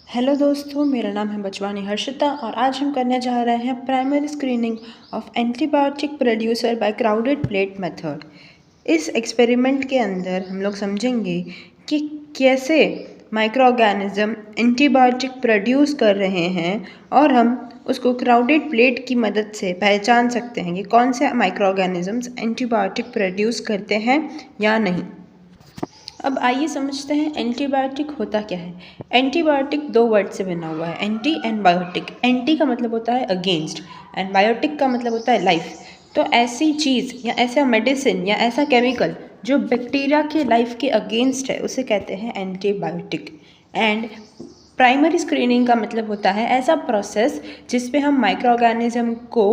Hello दोस्तों, मेरा नाम है बचवानी हर्षिता और आज हम करने जा रहे हैं primary screening of antibiotic producer by crowded plate method. इस एक्सपेरिमेंट के अंदर हम लोग समझेंगे कि कैसे माइक्रो ऑर्गेनिज्म एंटीबायोटिक प्रोड्यूस कर रहे हैं और हम उसको क्राउडेड प्लेट की मदद से पहचान सकते हैं कि कौन से माइक्रो ऑर्गेनिजम्स एंटीबायोटिक प्रोड्यूस करते हैं या नहीं। अब आइए समझते हैं एंटीबायोटिक होता क्या है। एंटीबायोटिक दो वर्ड से बना हुआ है, एंटी एंड बायोटिक। एंटी का मतलब होता है अगेंस्ट एंड बायोटिक का मतलब होता है लाइफ। तो ऐसी चीज़ या ऐसा मेडिसिन या ऐसा केमिकल जो बैक्टीरिया के लाइफ के अगेंस्ट है उसे कहते हैं एंटीबायोटिक। एंड प्राइमरी स्क्रीनिंग का मतलब होता है ऐसा प्रोसेस जिस पे हम माइक्रो ऑर्गेनिज्म को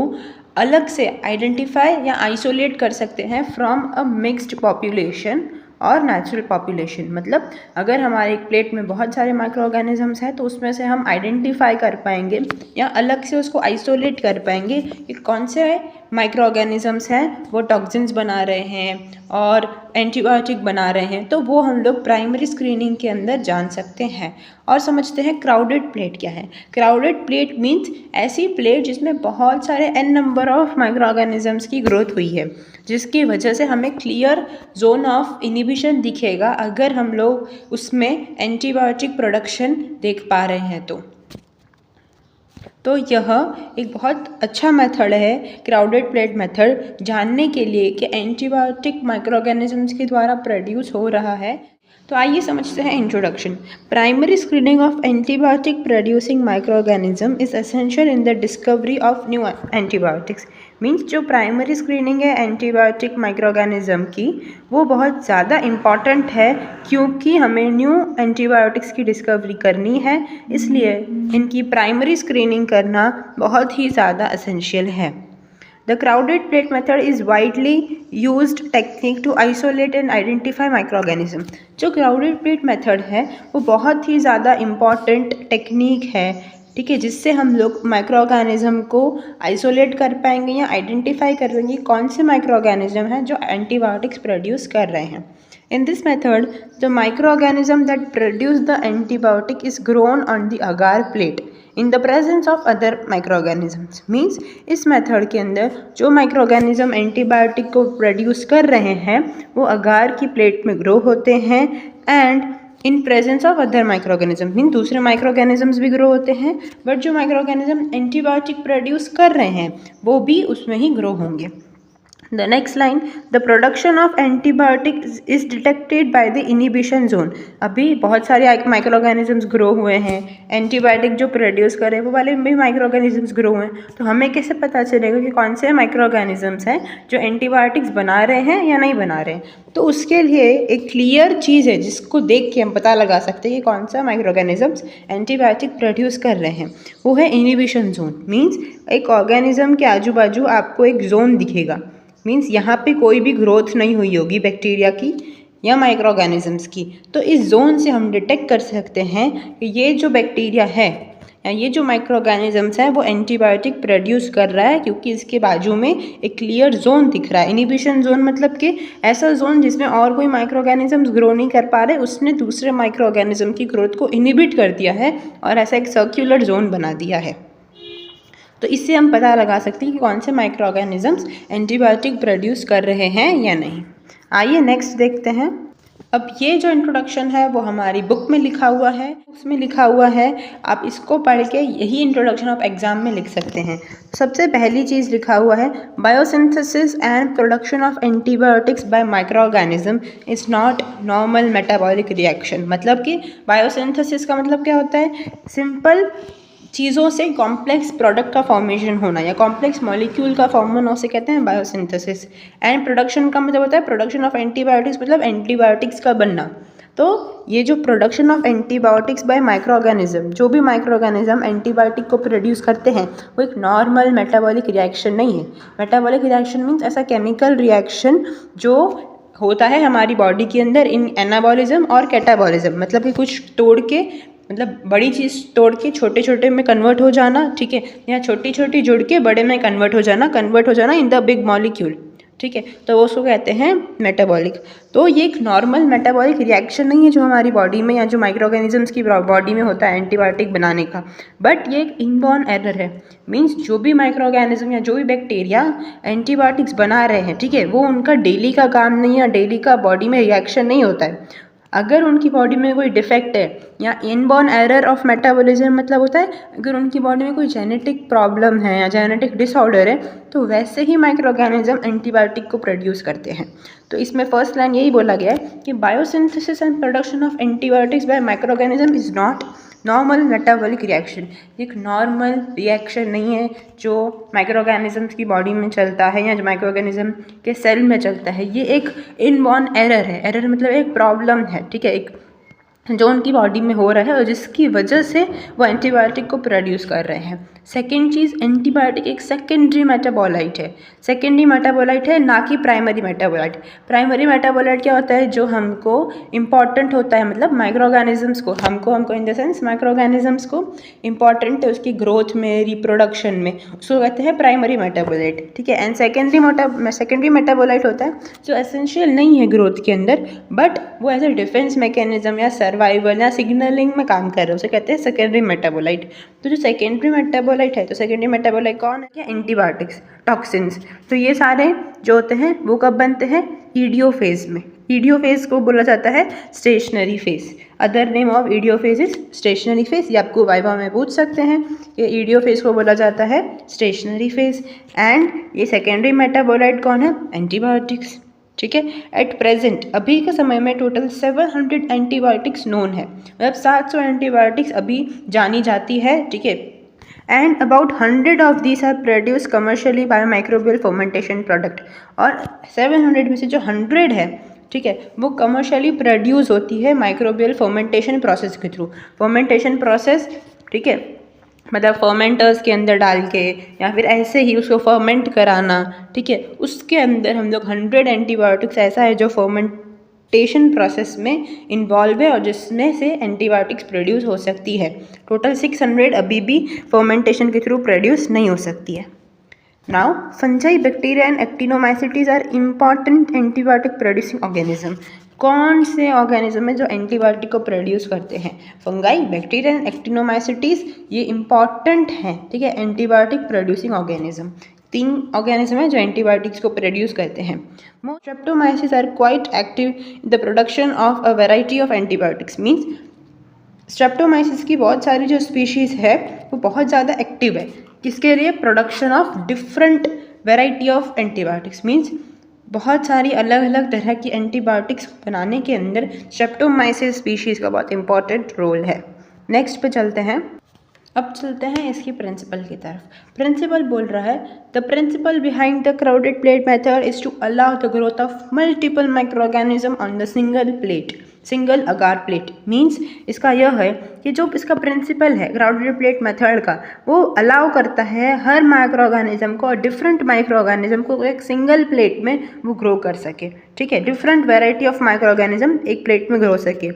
अलग से आइडेंटिफाई या आइसोलेट कर सकते हैं फ्रॉम अ मिक्स्ड पॉपुलेशन और नेचुरल पॉपुलेशन। मतलब अगर हमारे एक प्लेट में बहुत सारे माइक्रो ऑर्गेनिजम्स हैं तो उसमें से हम आइडेंटिफाई कर पाएंगे या अलग से उसको आइसोलेट कर पाएंगे कि कौन से माइक्रो ऑर्गेनिजम्स हैं वो टॉक्सिन्स बना रहे हैं और एंटीबायोटिक बना रहे हैं। तो वो हम लोग प्राइमरी स्क्रीनिंग के अंदर जान सकते हैं। और समझते हैं क्राउडेड प्लेट क्या है। क्राउडेड प्लेट मीन्स ऐसी प्लेट जिसमें बहुत सारे n number of micro organisms की ग्रोथ हुई है, जिसकी वजह से हमें क्लियर जोन ऑफ इनिबिशन दिखेगा अगर हम लोग उसमें एंटीबायोटिक प्रोडक्शन देख पा रहे हैं तो यह एक बहुत अच्छा मेथड है क्राउडेड प्लेट मेथड जानने के लिए कि एंटीबायोटिक माइक्रो ऑर्गेनिजम्स के द्वारा प्रोड्यूस हो रहा है। तो आइए समझते हैं introduction. Primary screening of antibiotic producing micro organism is essential in the discovery of new antibiotics. Means जो प्राइमरी स्क्रीनिंग है एंटीबायोटिक माइक्रो ऑर्गेनिज्म की वो बहुत ज़्यादा इम्पॉर्टेंट है, क्योंकि हमें न्यू एंटीबायोटिक्स की डिस्कवरी करनी है, इसलिए इनकी प्राइमरी स्क्रीनिंग करना बहुत ही ज़्यादा एसेंशियल है। The crowded plate method is widely used technique to isolate and identify microorganism। जो crowded plate method है वो बहुत ही ज़्यादा इम्पॉर्टेंट टेक्निक है, ठीक है, जिससे हम लोग माइक्रो ऑर्गेनिज्म को आइसोलेट कर पाएंगे या आइडेंटिफाई कर लेंगे कौन से माइक्रो ऑर्गेनिज्म हैं जो एंटीबायोटिक्स प्रोड्यूस कर रहे हैं। In this method, the microorganism that produce the antibiotic is grown on the agar plate in the presence of other microorganisms। Means इस मेथड के अंदर जो माइक्रोऑर्गेनिज्म एंटीबायोटिक को प्रोड्यूस कर रहे हैं वो अगार की प्लेट में ग्रो होते हैं and in presence of other microorganism. Mean दूसरे माइक्रोऑर्गेनिजम्स भी ग्रो होते हैं, बट जो माइक्रोऑर्गेनिज्म एंटीबायोटिक प्रोड्यूस कर रहे हैं वो भी उसमें ही ग्रो होंगे। The next line, the production of antibiotics is detected by the inhibition zone। अभी बहुत सारे माइक्रो ऑर्गेनिजम्स ग्रो हुए हैं, एंटीबायोटिक जो प्रोड्यूस कर रहे हैं वो वाले भी माइक्रो ऑर्गेनिजम्स ग्रो हुए हैं, तो हमें कैसे पता चलेगा कि कौन से माइक्रो ऑर्गेनिजम्स हैं जो एंटीबायोटिक्स बना रहे हैं या नहीं बना रहे हैं। तो उसके लिए एक क्लियर चीज़ है जिसको देख के हम पता लगा सकते हैं कि कौन सा माइक्रो ऑर्गेनिजम्स एंटीबायोटिक प्रोड्यूस कर रहे हैं। वो है इनहिबिशन जोन। मीन्स एक ऑर्गेनिज्म के आजू बाजू आपको एक जोन दिखेगा, मीन्स यहाँ पे कोई भी ग्रोथ नहीं हुई होगी बैक्टीरिया की या माइक्रो ऑर्गेनिजम्स की। तो इस जोन से हम डिटेक्ट कर सकते हैं कि ये जो बैक्टीरिया है या ये जो माइक्रो ऑर्गेनिजम्स है वो एंटीबायोटिक प्रोड्यूस कर रहा है, क्योंकि इसके बाजू में एक क्लियर जोन दिख रहा है। इनहिबिशन जोन मतलब कि ऐसा जोन जिसमें और कोई माइक्रो ऑर्गेनिजम्स ग्रो नहीं कर पा रहे, उसने दूसरे माइक्रो ऑर्गेनिज्म की ग्रोथ को इनहिबिट कर दिया है और ऐसा एक सर्क्यूलर जोन बना दिया है। तो इससे हम पता लगा सकते हैं कि कौन से माइक्रो ऑर्गेनिजम्स एंटीबायोटिक प्रोड्यूस कर रहे हैं या नहीं। आइए नेक्स्ट देखते हैं। अब ये जो इंट्रोडक्शन है वो हमारी बुक में लिखा हुआ है, उसमें लिखा हुआ है, आप इसको पढ़ के यही इंट्रोडक्शन आप एग्जाम में लिख सकते हैं। सबसे पहली चीज़ लिखा हुआ है, biosynthesis and production of antibiotics bye micro organism is not normal metabolic reaction. मतलब कि बायोसिंथेसिस का मतलब क्या होता है, सिंपल चीज़ों से कॉम्प्लेक्स प्रोडक्ट का फॉर्मेशन होना या कॉम्प्लेक्स मॉलिक्यूल का फॉर्म होना, उसे कहते हैं बायोसिंथेसिस। एंड प्रोडक्शन का मतलब होता है प्रोडक्शन ऑफ एंटीबायोटिक्स, मतलब एंटीबायोटिक्स का बनना। तो ये जो production of antibiotics bye micro organism, जो भी माइक्रो ऑर्गेनिज्म एंटीबायोटिक को प्रोड्यूस करते हैं वो एक नॉर्मल मेटाबॉलिक रिएक्शन नहीं है। मेटाबॉलिक रिएक्शन मीन्स ऐसा केमिकल रिएक्शन जो होता है हमारी बॉडी के अंदर इन एनाबॉलिज्म और कैटाबॉलिज्म। मतलब कि कुछ तोड़ के, मतलब बड़ी चीज़ तोड़ के छोटे छोटे में कन्वर्ट हो जाना, ठीक है, या छोटी छोटी जुड़ के बड़े में कन्वर्ट हो जाना इन द बिग मॉलिक्यूल, ठीक है, तो वो उसको कहते हैं मेटाबॉलिक। तो ये एक नॉर्मल मेटाबॉलिक रिएक्शन नहीं है जो हमारी बॉडी में या जो माइक्रो ऑर्गेनिजम्स की बॉडी में होता है एंटीबायोटिक बनाने का, बट ये एक इनबॉर्न एरर है। मीन्स जो भी माइक्रो ऑर्गेनिज्म या जो भी बैक्टीरिया एंटीबायोटिक्स बना रहे हैं, ठीक है, वो उनका डेली का काम नहीं है, डेली का बॉडी में रिएक्शन नहीं होता है। अगर उनकी बॉडी में कोई डिफेक्ट है या इनबॉर्न एरर ऑफ मेटाबॉलिज्म मतलब होता है अगर उनकी बॉडी में कोई जेनेटिक प्रॉब्लम है या जेनेटिक डिसऑर्डर है, तो वैसे ही माइक्रो ऑर्गेनिज्म एंटीबायोटिक को प्रोड्यूस करते हैं। तो इसमें फर्स्ट लाइन यही बोला गया है कि biosynthesis and production of antibiotics bye micro organism is not normal metabolic reaction. एक नॉर्मल रिएक्शन नहीं है जो माइक्रो ऑर्गेनिजम्स की बॉडी में चलता है या जो माइक्रो ऑर्गेनिज्म के सेल में चलता है। ये एक इनबॉर्न एरर है। एरर मतलब एक प्रॉब्लम है, ठीक है, एक जो उनकी बॉडी में हो रहा है और जिसकी वजह से वो एंटीबायोटिक को प्रोड्यूस कर रहे हैं। सेकेंड चीज़, एंटीबायोटिक एक सेकेंडरी मेटाबोलाइट है। सेकेंडरी मेटाबोलाइट है, ना कि प्राइमरी मेटाबोलाइट। प्राइमरी मेटाबोलाइट क्या होता है, जो हमको इम्पॉर्टेंट होता है, मतलब माइक्रो ऑर्गेनिजम्स को हमको इन द सेंस माइक्रो ऑर्गेनिजम्स को इम्पॉर्टेंट है उसकी ग्रोथ में, रिप्रोडक्शन में, उसको कहते हैं प्राइमरी मेटाबोलाइट, ठीक है। एंड सेकेंडरी मेटाबोलाइट होता है जो एसेंशियल नहीं है ग्रोथ के अंदर, बट वो एज ए डिफेंस मैकेनिज्म या सर्वाइवल या सिग्नलिंग में काम कर रहे हैं, उसे कहते हैं सेकेंडरी मेटाबोलाइट। तो जो सेकेंडरी मेटाबोलाइट है, तो सेकेंडरी मेटाबोलाइट कौन है, क्या एंटीबायोटिक्स, टॉक्सिन्स। तो ये सारे जो होते हैं वो कब बनते हैं, ईडियोफेज में। ईडियोफेज को बोला जाता है stationary phase. Other name of idiophase is stationary phase. ये आपको वाइवा में पूछ सकते हैं कि ईडियोफेज को बोला जाता है स्टेशनरी फेज। एंड ये सेकेंडरी मेटाबोलाइट कौन है, एंटीबायोटिक्स, ठीक है। एट प्रेजेंट, अभी के समय में टोटल 700 एंटीबायोटिक्स नोन है, मतलब 700 एंटीबायोटिक्स अभी जानी जाती है, ठीक है। And about 100 of these are produce commercially by microbial fermentation product. और 700 में से जो 100 है, ठीक है, वो कमर्शियली प्रोड्यूस होती है माइक्रोबियल फर्मेंटेशन प्रोसेस के थ्रू। फर्मेंटेशन प्रोसेस, ठीक है, मतलब फर्मेंटर्स के अंदर डाल के या फिर ऐसे ही उसको फर्मेंट कराना, ठीक है, उसके अंदर हम लोग 100 एंटीबायोटिक्स ऐसा है जो फर्मेंटेशन प्रोसेस में इन्वॉल्व है और जिसमें से एंटीबायोटिक्स प्रोड्यूस हो सकती है। टोटल 600 अभी भी फर्मेंटेशन के थ्रू प्रोड्यूस नहीं हो सकती है। Now fungi, bacteria and actinomycetes are important antibiotic producing organism. कौन से ऑर्गेनिज्म है जो एंटीबायोटिक को प्रोड्यूस करते हैं, फंगाई, बैक्टीरिया एंड एक्टिनोमाइसिटीज, ये इंपॉर्टेंट हैं, ठीक है, एंटीबायोटिक प्रोड्यूसिंग ऑर्गेनिज्म। 3 ऑर्गेनिज्म है जो एंटीबायोटिक्स को प्रोड्यूस करते हैं। Most streptomyces are quite active in the production of a variety of antibiotics. Means streptomyces की बहुत सारी जो स्पीशीज़ है वो बहुत ज़्यादा एक्टिव है, किसके लिए, production of different variety of antibiotics. Means बहुत सारी अलग अलग तरह की एंटीबायोटिक्स बनाने के अंदर स्ट्रेप्टोमाइसिस स्पीशीज़ का बहुत इंपॉर्टेंट रोल है। नेक्स्ट पे चलते हैं। अब चलते हैं इसकी प्रिंसिपल की तरफ। प्रिंसिपल बोल रहा है, the principle behind the crowded plate method is to allow the growth of multiple micro organism on the single agar plate. Means इसका यह है कि जो इसका प्रिंसिपल है क्राउडेड प्लेट मेथड का, वो अलाउ करता है हर माइक्रो ऑर्गेनिज्म को और डिफरेंट माइक्रो ऑर्गेनिज्म को एक सिंगल प्लेट में वो ग्रो कर सके, ठीक है, different variety of micro organism एक प्लेट में ग्रो सके।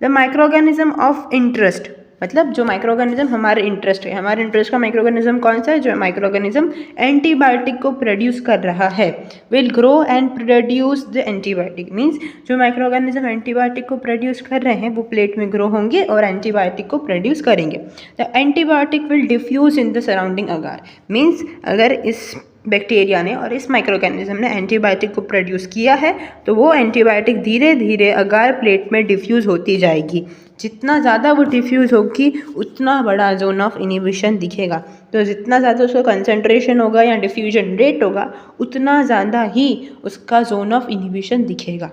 The micro organism of interest, मतलब जो माइक्रो ऑर्गेनिज्म हमारे इंटरेस्ट है, हमारे इंटरेस्ट का माइक्रो ऑर्गेनिज्म कौन सा है, जो माइक्रो ऑर्गेनिज्म एंटीबायोटिक को प्रोड्यूस कर रहा है, will grow and produce the antibiotic. Means जो माइक्रो ऑर्गेनिज्म एंटीबायोटिक को प्रोड्यूस कर रहे हैं वो प्लेट में ग्रो होंगे और एंटीबायोटिक को प्रोड्यूस करेंगे। The antibiotic will diffuse in the surrounding agar. Means अगर इस बैक्टीरिया ने और इस माइक्रो ऑर्गेनिज्म ने एंटीबायोटिक को प्रोड्यूस किया है तो वो एंटीबायोटिक धीरे धीरे अगार प्लेट में डिफ्यूज़ होती जाएगी। जितना ज़्यादा वो डिफ्यूज़ होगी उतना बड़ा जोन ऑफ इनिबिशन दिखेगा। तो जितना ज़्यादा उसका कंसंट्रेशन होगा या डिफ्यूजन रेट होगा उतना ज़्यादा ही उसका जोन ऑफ इनिबिशन दिखेगा,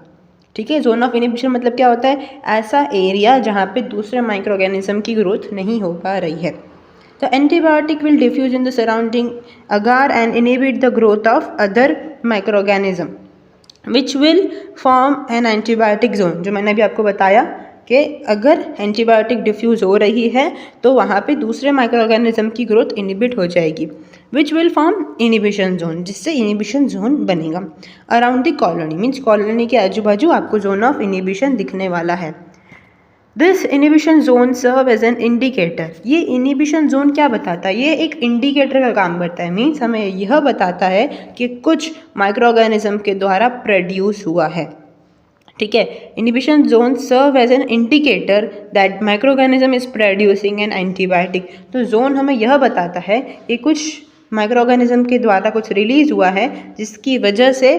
ठीक है। जोन ऑफ इनिबिशन मतलब क्या होता है, ऐसा एरिया जहाँ पे दूसरे माइक्रो ऑर्गेनिज्म की ग्रोथ नहीं हो पा रही है। The antibiotic will diffuse in the surrounding agar and inhibit the growth of other microorganism, which will form an antibiotic zone। जो मैंने अभी आपको बताया कि अगर एंटीबायोटिक डिफ्यूज़ हो रही है तो वहाँ पे दूसरे माइक्रो ऑर्गेनिज्म की ग्रोथ इनिबिट हो जाएगी, which will form inhibition zone, जिससे इनिबिशन जोन बनेगा। Around the colony, means colony के आजू बाजू आपको जोन ऑफ इनिबिशन दिखने वाला है। This inhibition zone serve as an indicator. ये इनिबिशन जोन क्या बताता है? ये एक इंडिकेटर का काम करता है। मीन्स हमें यह बताता है कि कुछ माइक्रो ऑर्गेनिज्म के द्वारा प्रोड्यूस हुआ है। ठीक है, inhibition zone serve as an indicator that micro organism is producing an antibiotic. तो जोन हमें यह बताता है कि कुछ माइक्रो ऑर्गेनिज्म के द्वारा कुछ रिलीज हुआ है जिसकी वजह से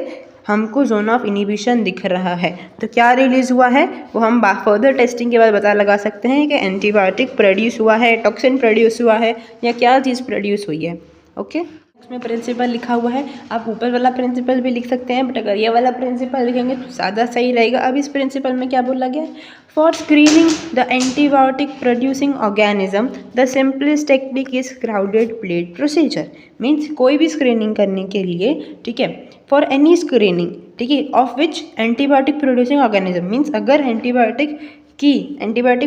हमको जोन ऑफ इनिबिशन दिख रहा है। तो क्या रिलीज हुआ है वो हम फर्दर टेस्टिंग के बाद पता लगा सकते हैं कि एंटीबायोटिक प्रोड्यूस हुआ है, टॉक्सिन प्रोड्यूस हुआ है, या क्या चीज़ प्रोड्यूस हुई है। ओके, उसमें प्रिंसिपल लिखा हुआ है, आप ऊपर वाला प्रिंसिपल भी लिख सकते हैं, बट अगर ये वाला प्रिंसिपल लिखेंगे तो ज़्यादा सही रहेगा। अब इस प्रिंसिपल में क्या बोला गया है? For screening the antibiotic producing organism the simplest technique is crowded plate procedure. Means कोई भी स्क्रीनिंग करने के लिए, ठीक है, फॉर एनी स्क्रीनिंग, ठीक है, of which antibiotic producing organism, means अगर एंटीबायोटिक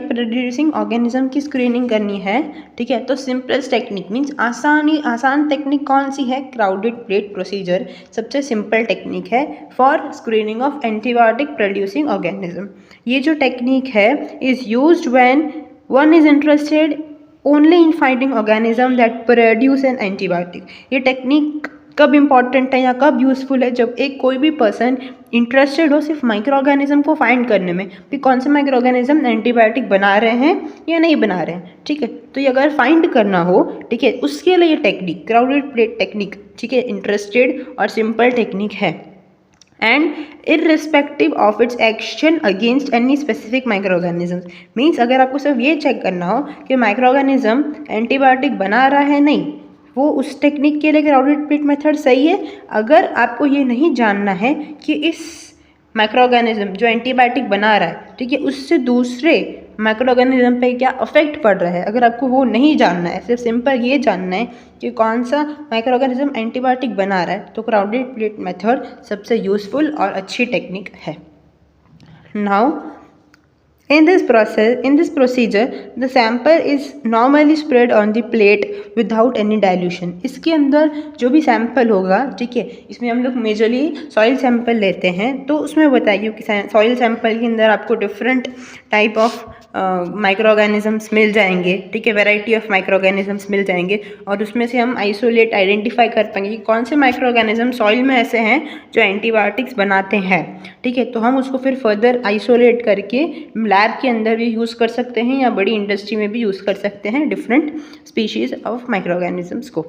प्रोड्यूसिंग ऑर्गेनिज्म की स्क्रीनिंग करनी है, ठीक है, तो सिंपलेस्ट टेक्निक मीन्स आसान टेक्निक कौन सी है? क्राउडेड प्लेट प्रोसीजर सबसे सिंपल टेक्निक है for screening of antibiotic producing organism. ये जो टेक्निक है is used when one is interested only in finding organism that produce an antibiotic. ये टेक्निक कब इम्पॉर्टेंट है या कब यूज़फुल है? जब एक कोई भी पर्सन इंटरेस्टेड हो सिर्फ माइक्रो ऑर्गेनिज्म को फाइंड करने में कि कौन से माइक्रो ऑर्गेनिज्म एंटीबायोटिक बना रहे हैं या नहीं बना रहे हैं। ठीक है, तो ये अगर फाइंड करना हो, ठीक है, उसके लिए ये टेक्निक क्राउडेड प्लेट टेक्निक, ठीक है, इंटरेस्टेड और सिंपल टेक्निक है and irrespective of its action against any specific micro organism. Means अगर आपको सिर्फ ये चेक करना हो कि माइक्रो ऑर्गेनिज्म एंटीबायोटिक बना रहा है नहीं, वो उस टेक्निक के लिए क्राउडेड प्लेट मेथड सही है। अगर आपको ये नहीं जानना है कि इस माइक्रो ऑर्गेनिज्म जो एंटीबायोटिक बना रहा है, ठीक है, उससे दूसरे माइक्रो ऑर्गेनिज्म पे क्या अफेक्ट पड़ रहा है, अगर आपको वो नहीं जानना है, सिर्फ सिंपल ये जानना है कि कौन सा माइक्रो ऑर्गेनिज्म एंटीबायोटिक बना रहा है, तो क्राउडेड प्लेट मेथड सबसे यूजफुल और अच्छी टेक्निक है। Now in this procedure the sample is normally spread on the plate without any dilution। इसके अंदर जो भी सैंपल होगा, ठीक है, इसमें हम लोग मेजरली सॉइल सैंपल लेते हैं, तो उसमें बताइए कि सॉइल सैंपल के अंदर आपको different type of microorganisms मिल जाएंगे, ठीक है, वैरायटी ऑफ माइक्रो ऑर्गेनिजम्स मिल जाएंगे, और उसमें से हम आइडेंटिफाई कर पाएंगे कि कौन से माइक्रो ऑर्गेनिज्म सॉइल में ऐसे हैं जो एंटीबायोटिक्स बनाते हैं। ठीक है, तो हम उसको फिर फर्दर आइसोलेट करके लैब के अंदर भी यूज़ कर सकते हैं या बड़ी इंडस्ट्री में भी यूज़ कर सकते हैं different species of micro organisms को।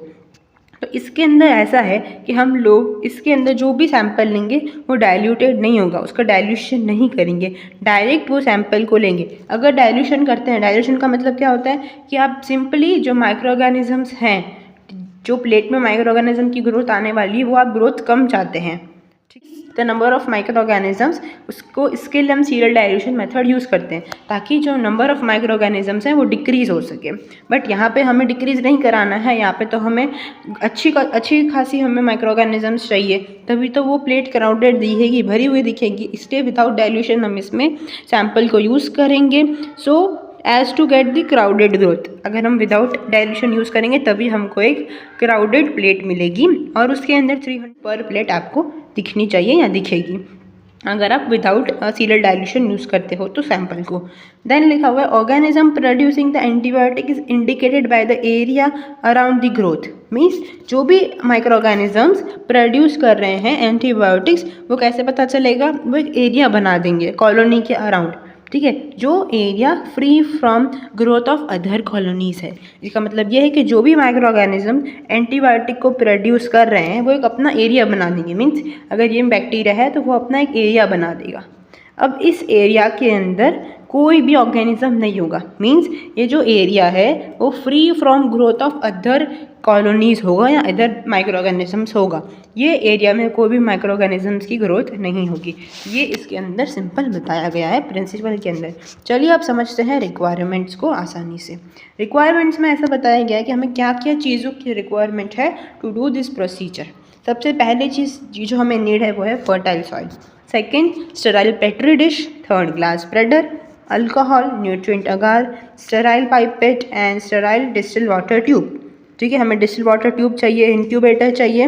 तो इसके अंदर ऐसा है कि हम लोग इसके अंदर जो भी सैंपल लेंगे वो डाइल्यूटेड नहीं होगा, उसका डाइल्यूशन नहीं करेंगे, डायरेक्ट वो सैंपल को लेंगे। अगर डाइल्यूशन करते हैं, डाइल्यूशन का मतलब क्या होता है कि आप सिंपली जो माइक्रो ऑर्गेनिजम्स हैं, जो प्लेट में माइक्रो ऑर्गेनिज्म की ग्रोथ आने वाली है, वो आप ग्रोथ कम चाहते हैं, the number of micro organisms, उसको इसके लिए हम सीरियल डाइल्यूशन मेथड यूज़ करते हैं ताकि जो नंबर ऑफ माइक्रो ऑर्गेनिजम्स हैं वो डिक्रीज़ हो सके। बट यहाँ पे हमें डिक्रीज़ नहीं कराना है, यहाँ पे तो हमें अच्छी खासी हमें माइक्रो ऑर्गेनिजम्स चाहिए, तभी तो वो प्लेट क्राउडेड दिखेगी, भरी हुई दिखेगी। इसलिए विदाउट डाइल्यूशन हम इसमें सैंपल को यूज़ करेंगे so as to get the crowded growth. अगर हम विदाउट डाइल्यूशन यूज़ करेंगे तभी हमको एक क्राउडेड प्लेट मिलेगी और उसके अंदर 300 पर प्लेट आपको दिखनी चाहिए या दिखेगी अगर आप विदाउट सीरियल डाइल्यूशन यूज़ करते हो तो सैंपल को। देन लिखा हुआ है organism producing the antibiotic is indicated by the area around the growth. Means जो भी माइक्रो ऑर्गेनिजम्स प्रोड्यूस कर रहे हैं एंटीबायोटिक्स, वो कैसे पता चलेगा? वो एक एरिया बना देंगे कॉलोनी के अराउंड, ठीक है, जो area free from growth of other colonies है। इसका मतलब यह है कि जो भी माइक्रो ऑर्गेनिज्म एंटीबायोटिक को प्रोड्यूस कर रहे हैं वो एक अपना एरिया बना देंगे। मीन्स अगर ये बैक्टीरिया है तो वो अपना एक एरिया बना देगा। अब इस एरिया के अंदर कोई भी ऑर्गेनिज्म नहीं होगा। मीन्स ये जो एरिया है वो free from growth of other colonies होगा या अदर माइक्रो ऑर्गेनिजम्स होगा। ये एरिया में कोई भी माइक्रो ऑर्गेनिजम्स की ग्रोथ नहीं होगी। ये इसके अंदर सिंपल बताया गया है प्रिंसिपल के अंदर। चलिए आप समझते हैं रिक्वायरमेंट्स को आसानी से। रिक्वायरमेंट्स में ऐसा बताया गया है कि हमें क्या क्या चीज़ों की रिक्वायरमेंट है टू डू दिस प्रोसीजर। सबसे पहले चीज़ जो हमें नीड है वो है fertile soil, second sterile petri dish, third glass spreader, alcohol, nutrient agar, sterile pipette and sterile distil water tube. ठीक है, हमें डिस्टिल वाटर ट्यूब चाहिए, इंक्यूबेटर चाहिए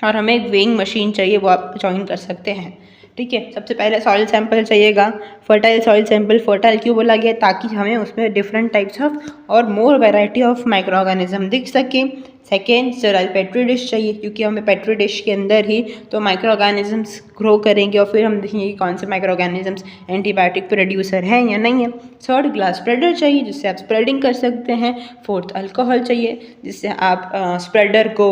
और हमें एक वेइंग मशीन चाहिए, वो आप ज्वाइन कर सकते हैं। ठीक ठीक है। सबसे पहले सॉइल सैंपल चाहिएगा, फर्टाइल सॉइल सैंपल। फर्टाइल क्यों बोला गया? ताकि हमें उसमें डिफरेंट टाइप्स ऑफ और मोर वैरायटी ऑफ माइक्रो ऑर्गेनिज्म दिख सके। सेकेंड, स्टेराइल पेट्री डिश चाहिए, क्योंकि हमें पेट्री डिश के अंदर ही तो माइक्रो ऑर्गेनिजम्स ग्रो करेंगे और फिर हम देखेंगे कि कौन से माइक्रो ऑर्गेनिजम्स एंटीबायोटिक प्रोड्यूसर हैं या नहीं है। थर्ड, ग्लास स्प्रेडर चाहिए, जिससे आप स्प्रेडिंग कर सकते हैं। फोर्थ, अल्कोहल चाहिए, जिससे आप स्प्रेडर को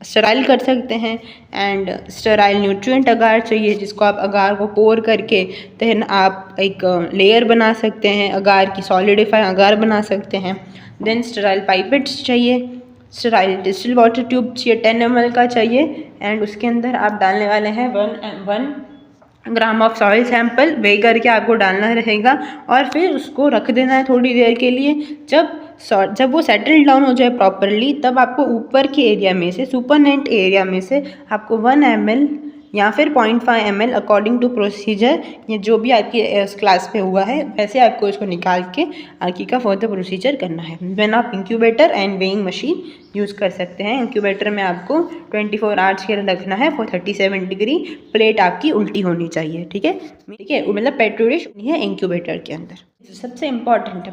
स्टराइल कर सकते हैं। एंड स्टराइल न्यूट्रिएंट अगार चाहिए, जिसको आप अगार को पोर करके देन आप एक लेयर बना सकते हैं, अगार की सॉलिडिफाई अगार बना सकते हैं। देन स्टराइल पाइपेट्स चाहिए, स्टराइल डिस्टिल वाटर ट्यूब चाहिए 10 ml का चाहिए। एंड उसके अंदर आप डालने वाले हैं 1 ग्राम ऑफ सॉइल सैंपल, वे करके आपको डालना रहेगा और फिर उसको रख देना है थोड़ी देर के लिए। जब वो सेटल डाउन हो जाए प्रॉपरली, तब आपको ऊपर के एरिया में से, सुपरनेंट एरिया में से आपको 1 ml या फिर 0.5 ml अकॉर्डिंग टू प्रोसीजर, ये जो भी आपकी क्लास पे हुआ है वैसे आपको इसको निकाल के आगे का फर्दर प्रोसीजर करना है। देन आप incubator and weighing machine use कर सकते हैं। इंक्यूबेटर में आपको 24 आवर्स के लिए रखना है फॉर 37 डिग्री। प्लेट आपकी उल्टी होनी चाहिए, ठीक है, मतलब पेट्री डिश है इंक्यूबेटर के अंदर। सबसे इम्पॉर्टेंट है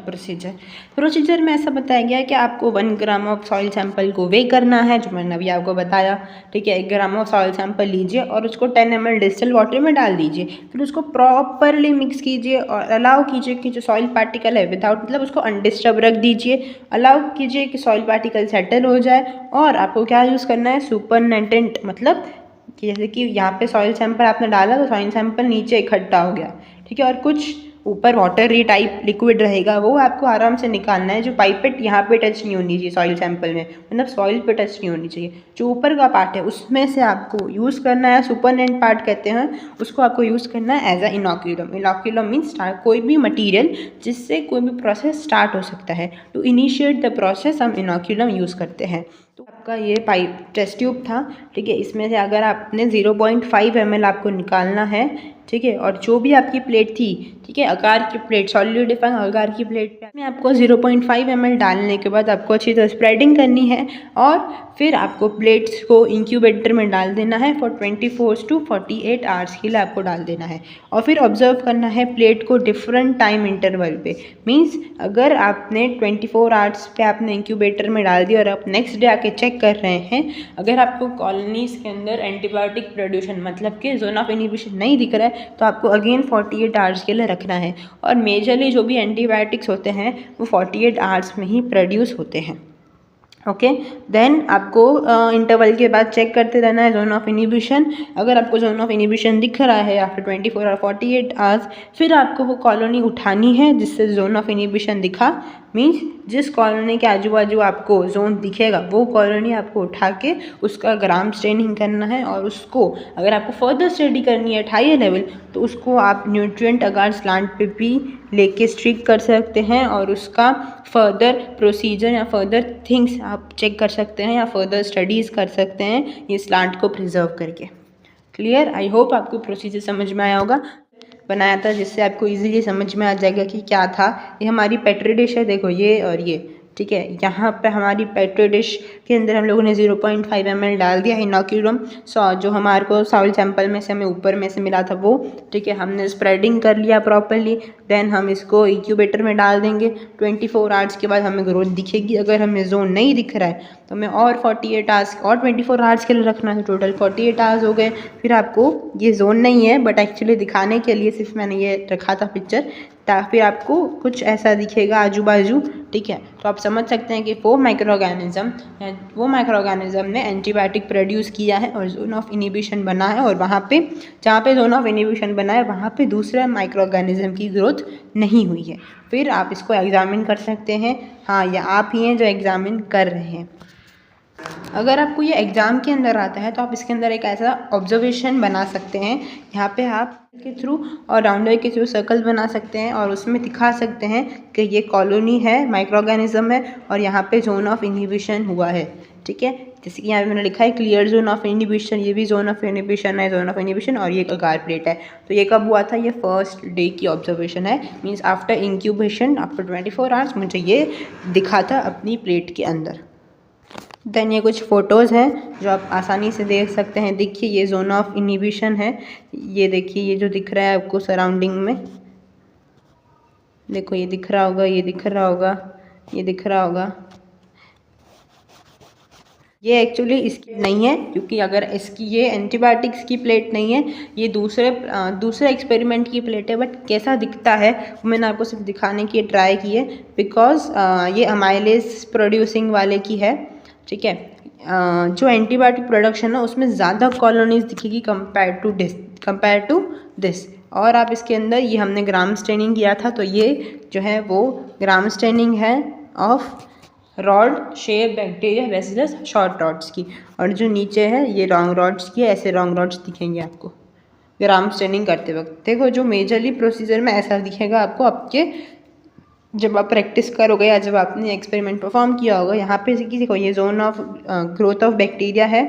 प्रोसीजर में ऐसा बताया गया है कि आपको 1 ग्राम ऑफ सॉइल सैंपल को वे करना है, जो मैंने अभी आपको बताया, ठीक है। 1 ग्राम ऑफ सॉइल सैंपल लीजिए और उसको 10 ml डिस्टिल वाटर में डाल दीजिए, फिर उसको प्रॉपरली मिक्स कीजिए और अलाउ कीजिए कि जो सॉइल पार्टिकल है विदाउट, मतलब उसको अनडिस्टर्ब रख दीजिए, अलाउ कीजिए कि सॉइल पार्टिकल सेटल हो जाए। और आपको क्या यूज़ करना है? सुपरनेटेंट, मतलब कि जैसे कि यहाँ पे सॉइल सैंपल आपने डाला तो सॉइल सैंपल नीचे इकट्ठा हो गया, ठीक है, और कुछ ऊपर वाटरी टाइप लिक्विड रहेगा, वो आपको आराम से निकालना है। जो पाइपेट यहाँ पे टच नहीं होनी चाहिए सॉइल सैंपल में, मतलब सॉइल पे टच नहीं होनी चाहिए। जो ऊपर का पार्ट है उसमें से आपको यूज़ करना है, सुपरनेंट पार्ट कहते हैं उसको, आपको यूज़ करना है as a inoculum. Inoculum means कोई भी मटीरियल जिससे कोई भी प्रोसेस स्टार्ट हो सकता है। टू इनिशिएट द प्रोसेस हम इनोक्यूलम यूज़ करते हैं। तो आपका ये पाइप टेस्ट ट्यूब था, ठीक है। इसमें से अगर आपने 0.5 ml आपको निकालना है, ठीक है, और जो भी आपकी प्लेट थी, ठीक है, आकार की प्लेट, सॉलिडिफाइंग आकार की प्लेट में आपको 0.5 ml डालने के बाद आपको अच्छी तरह स्प्रेडिंग करनी है और फिर आपको प्लेट्स को इंक्यूबेटर में डाल देना है फॉर 24 to 48 आवर्स के लिए आपको डाल देना है। और फिर ऑब्जर्व करना है प्लेट को डिफरेंट टाइम इंटरवल पे। मीन्स अगर आपने 24 आवर्स पे आपने इंक्यूबेटर में डाल दिया और आप नेक्स्ट डे आके चेक कर रहे हैं, अगर आपको कॉलोनीज़ के अंदर एंटीबायोटिक प्रोड्यूशन, मतलब कि जोन ऑफ इनिबिशन नहीं दिख रहा है, तो आपको अगेन 48 आवर्स के लिए रखना है। और मेजरली जो भी एंटीबायोटिक्स होते हैं वो 48 आवर्स में ही प्रोड्यूस होते हैं, ओके। देन आपको इंटरवल के बाद चेक करते रहना है जोन ऑफ इनिबिशन। अगर आपको जोन ऑफ इनिबिशन दिख रहा है आफ्टर 24 और 48 आवर्स, फिर आपको वो कॉलोनी उठानी है जिससे जोन ऑफ इनिबिशन दिखा। मीन्स जिस कॉलोनी के आजू बाजू आपको जोन दिखेगा वो कॉलोनी आपको उठा के उसका ग्राम स्टेनिंग करना है। और उसको अगर आपको फर्दर स्टडी करनी है हायर लेवल, तो उसको आप न्यूट्रिएंट अगार स्लांट पे भी लेके स्ट्रिक कर सकते हैं और उसका फर्दर प्रोसीजर या फर्दर थिंग्स आप चेक कर सकते हैं या फर्दर स्टडीज़ कर सकते हैं ये स्लांट को प्रिजर्व करके। क्लियर? आई होप आपको प्रोसीजर समझ में आया होगा। बनाया था जिससे आपको इजीली समझ में आ जाएगा कि क्या था। ये हमारी पेट्री डिश है, देखो ये और ये, ठीक है। यहाँ पे हमारी पेट्री डिश के अंदर हम लोगों ने 0.5 ml डाल दिया इनोक्यूलम, जो हमारे को सॉइल सैंपल में से हमें ऊपर में से मिला था वो, ठीक है। हमने स्प्रेडिंग कर लिया प्रॉपरली। देन हम इसको इंक्यूबेटर में डाल देंगे। 24 आवर्स के बाद हमें ग्रोथ दिखेगी। अगर हमें जोन नहीं दिख रहा है तो हमें और 48 आवर्स और 24 आवर्स के लिए रखना है। टोटल 48 आवर्स हो गए। फिर आपको ये जोन नहीं है बट एक्चुअली दिखाने के लिए सिर्फ मैंने ये रखा था पिक्चर, फिर आपको कुछ ऐसा दिखेगा आजू बाजू, ठीक है। तो आप समझ सकते हैं कि वो माइक्रो ऑर्गेनिज्म ने एंटीबायोटिक प्रोड्यूस किया है और जोन ऑफ इनिबिशन बना है, और वहाँ पे जहाँ पे जोन ऑफ इनिबिशन बना है वहाँ पे दूसरा माइक्रो ऑर्गेनिज्म की ग्रोथ नहीं हुई है। फिर आप इसको एग्जामिन कर सकते हैं। हाँ, या आप ही हैं जो एग्जामिन कर रहे हैं। अगर आपको ये एग्ज़ाम के अंदर आता है तो आप इसके अंदर एक ऐसा ऑब्जर्वेशन बना सकते हैं, यहाँ पे आप के थ्रू और राउंडर के थ्रू सर्कल बना सकते हैं और उसमें दिखा सकते हैं कि ये कॉलोनी है, माइक्रो ऑर्गेनिज्म है और यहाँ पे जोन ऑफ इनिबिशन हुआ है, ठीक है। जैसे कि यहाँ पे मैंने लिखा है क्लियर जोन ऑफ इनिबिशन, ये भी जोन ऑफ इनिबिशन है, जोन ऑफ इनिबिशन, और ये अगार प्लेट है। तो ये कब हुआ था? ये फर्स्ट डे की ऑब्जर्वेशन है। Means after incubation after 24 hours मुझे ये दिखा था अपनी प्लेट के अंदर। देन ये कुछ फ़ोटोज़ हैं जो आप आसानी से देख सकते हैं। देखिए ये जोन ऑफ इनहिबिशन है। ये देखिए ये जो दिख रहा है आपको सराउंडिंग में, देखो ये दिख रहा होगा, ये दिख रहा होगा, ये दिख रहा होगा। ये एक्चुअली इसकी नहीं है, क्योंकि अगर इसकी ये एंटीबायोटिक्स की प्लेट नहीं है, ये दूसरे एक्सपेरिमेंट की प्लेट है। बट कैसा दिखता है वो मैंने आपको सिर्फ दिखाने की ट्राई की है, बिकॉज ये अमाइलेज प्रोड्यूसिंग वाले की है, ठीक है। जो एंटीबायोटिक प्रोडक्शन है उसमें ज़्यादा कॉलोनीज दिखेगी कंपेयर टू दिस। और आप इसके अंदर ये हमने ग्राम स्टेनिंग किया था, तो ये जो है वो ग्राम स्टेनिंग है of rod shape bacteria bacillus short rods की, और जो नीचे है ये लॉन्ग रॉड्स की। ऐसे लॉन्ग रॉड्स दिखेंगे आपको ग्राम स्टेनिंग करते वक्त। देखो जो मेजरली प्रोसीजर में ऐसा दिखेगा आपको आपके जब आप प्रैक्टिस करोगे या जब आपने एक्सपेरिमेंट परफॉर्म किया होगा। यहाँ पे देखो ये zone of growth of bacteria है,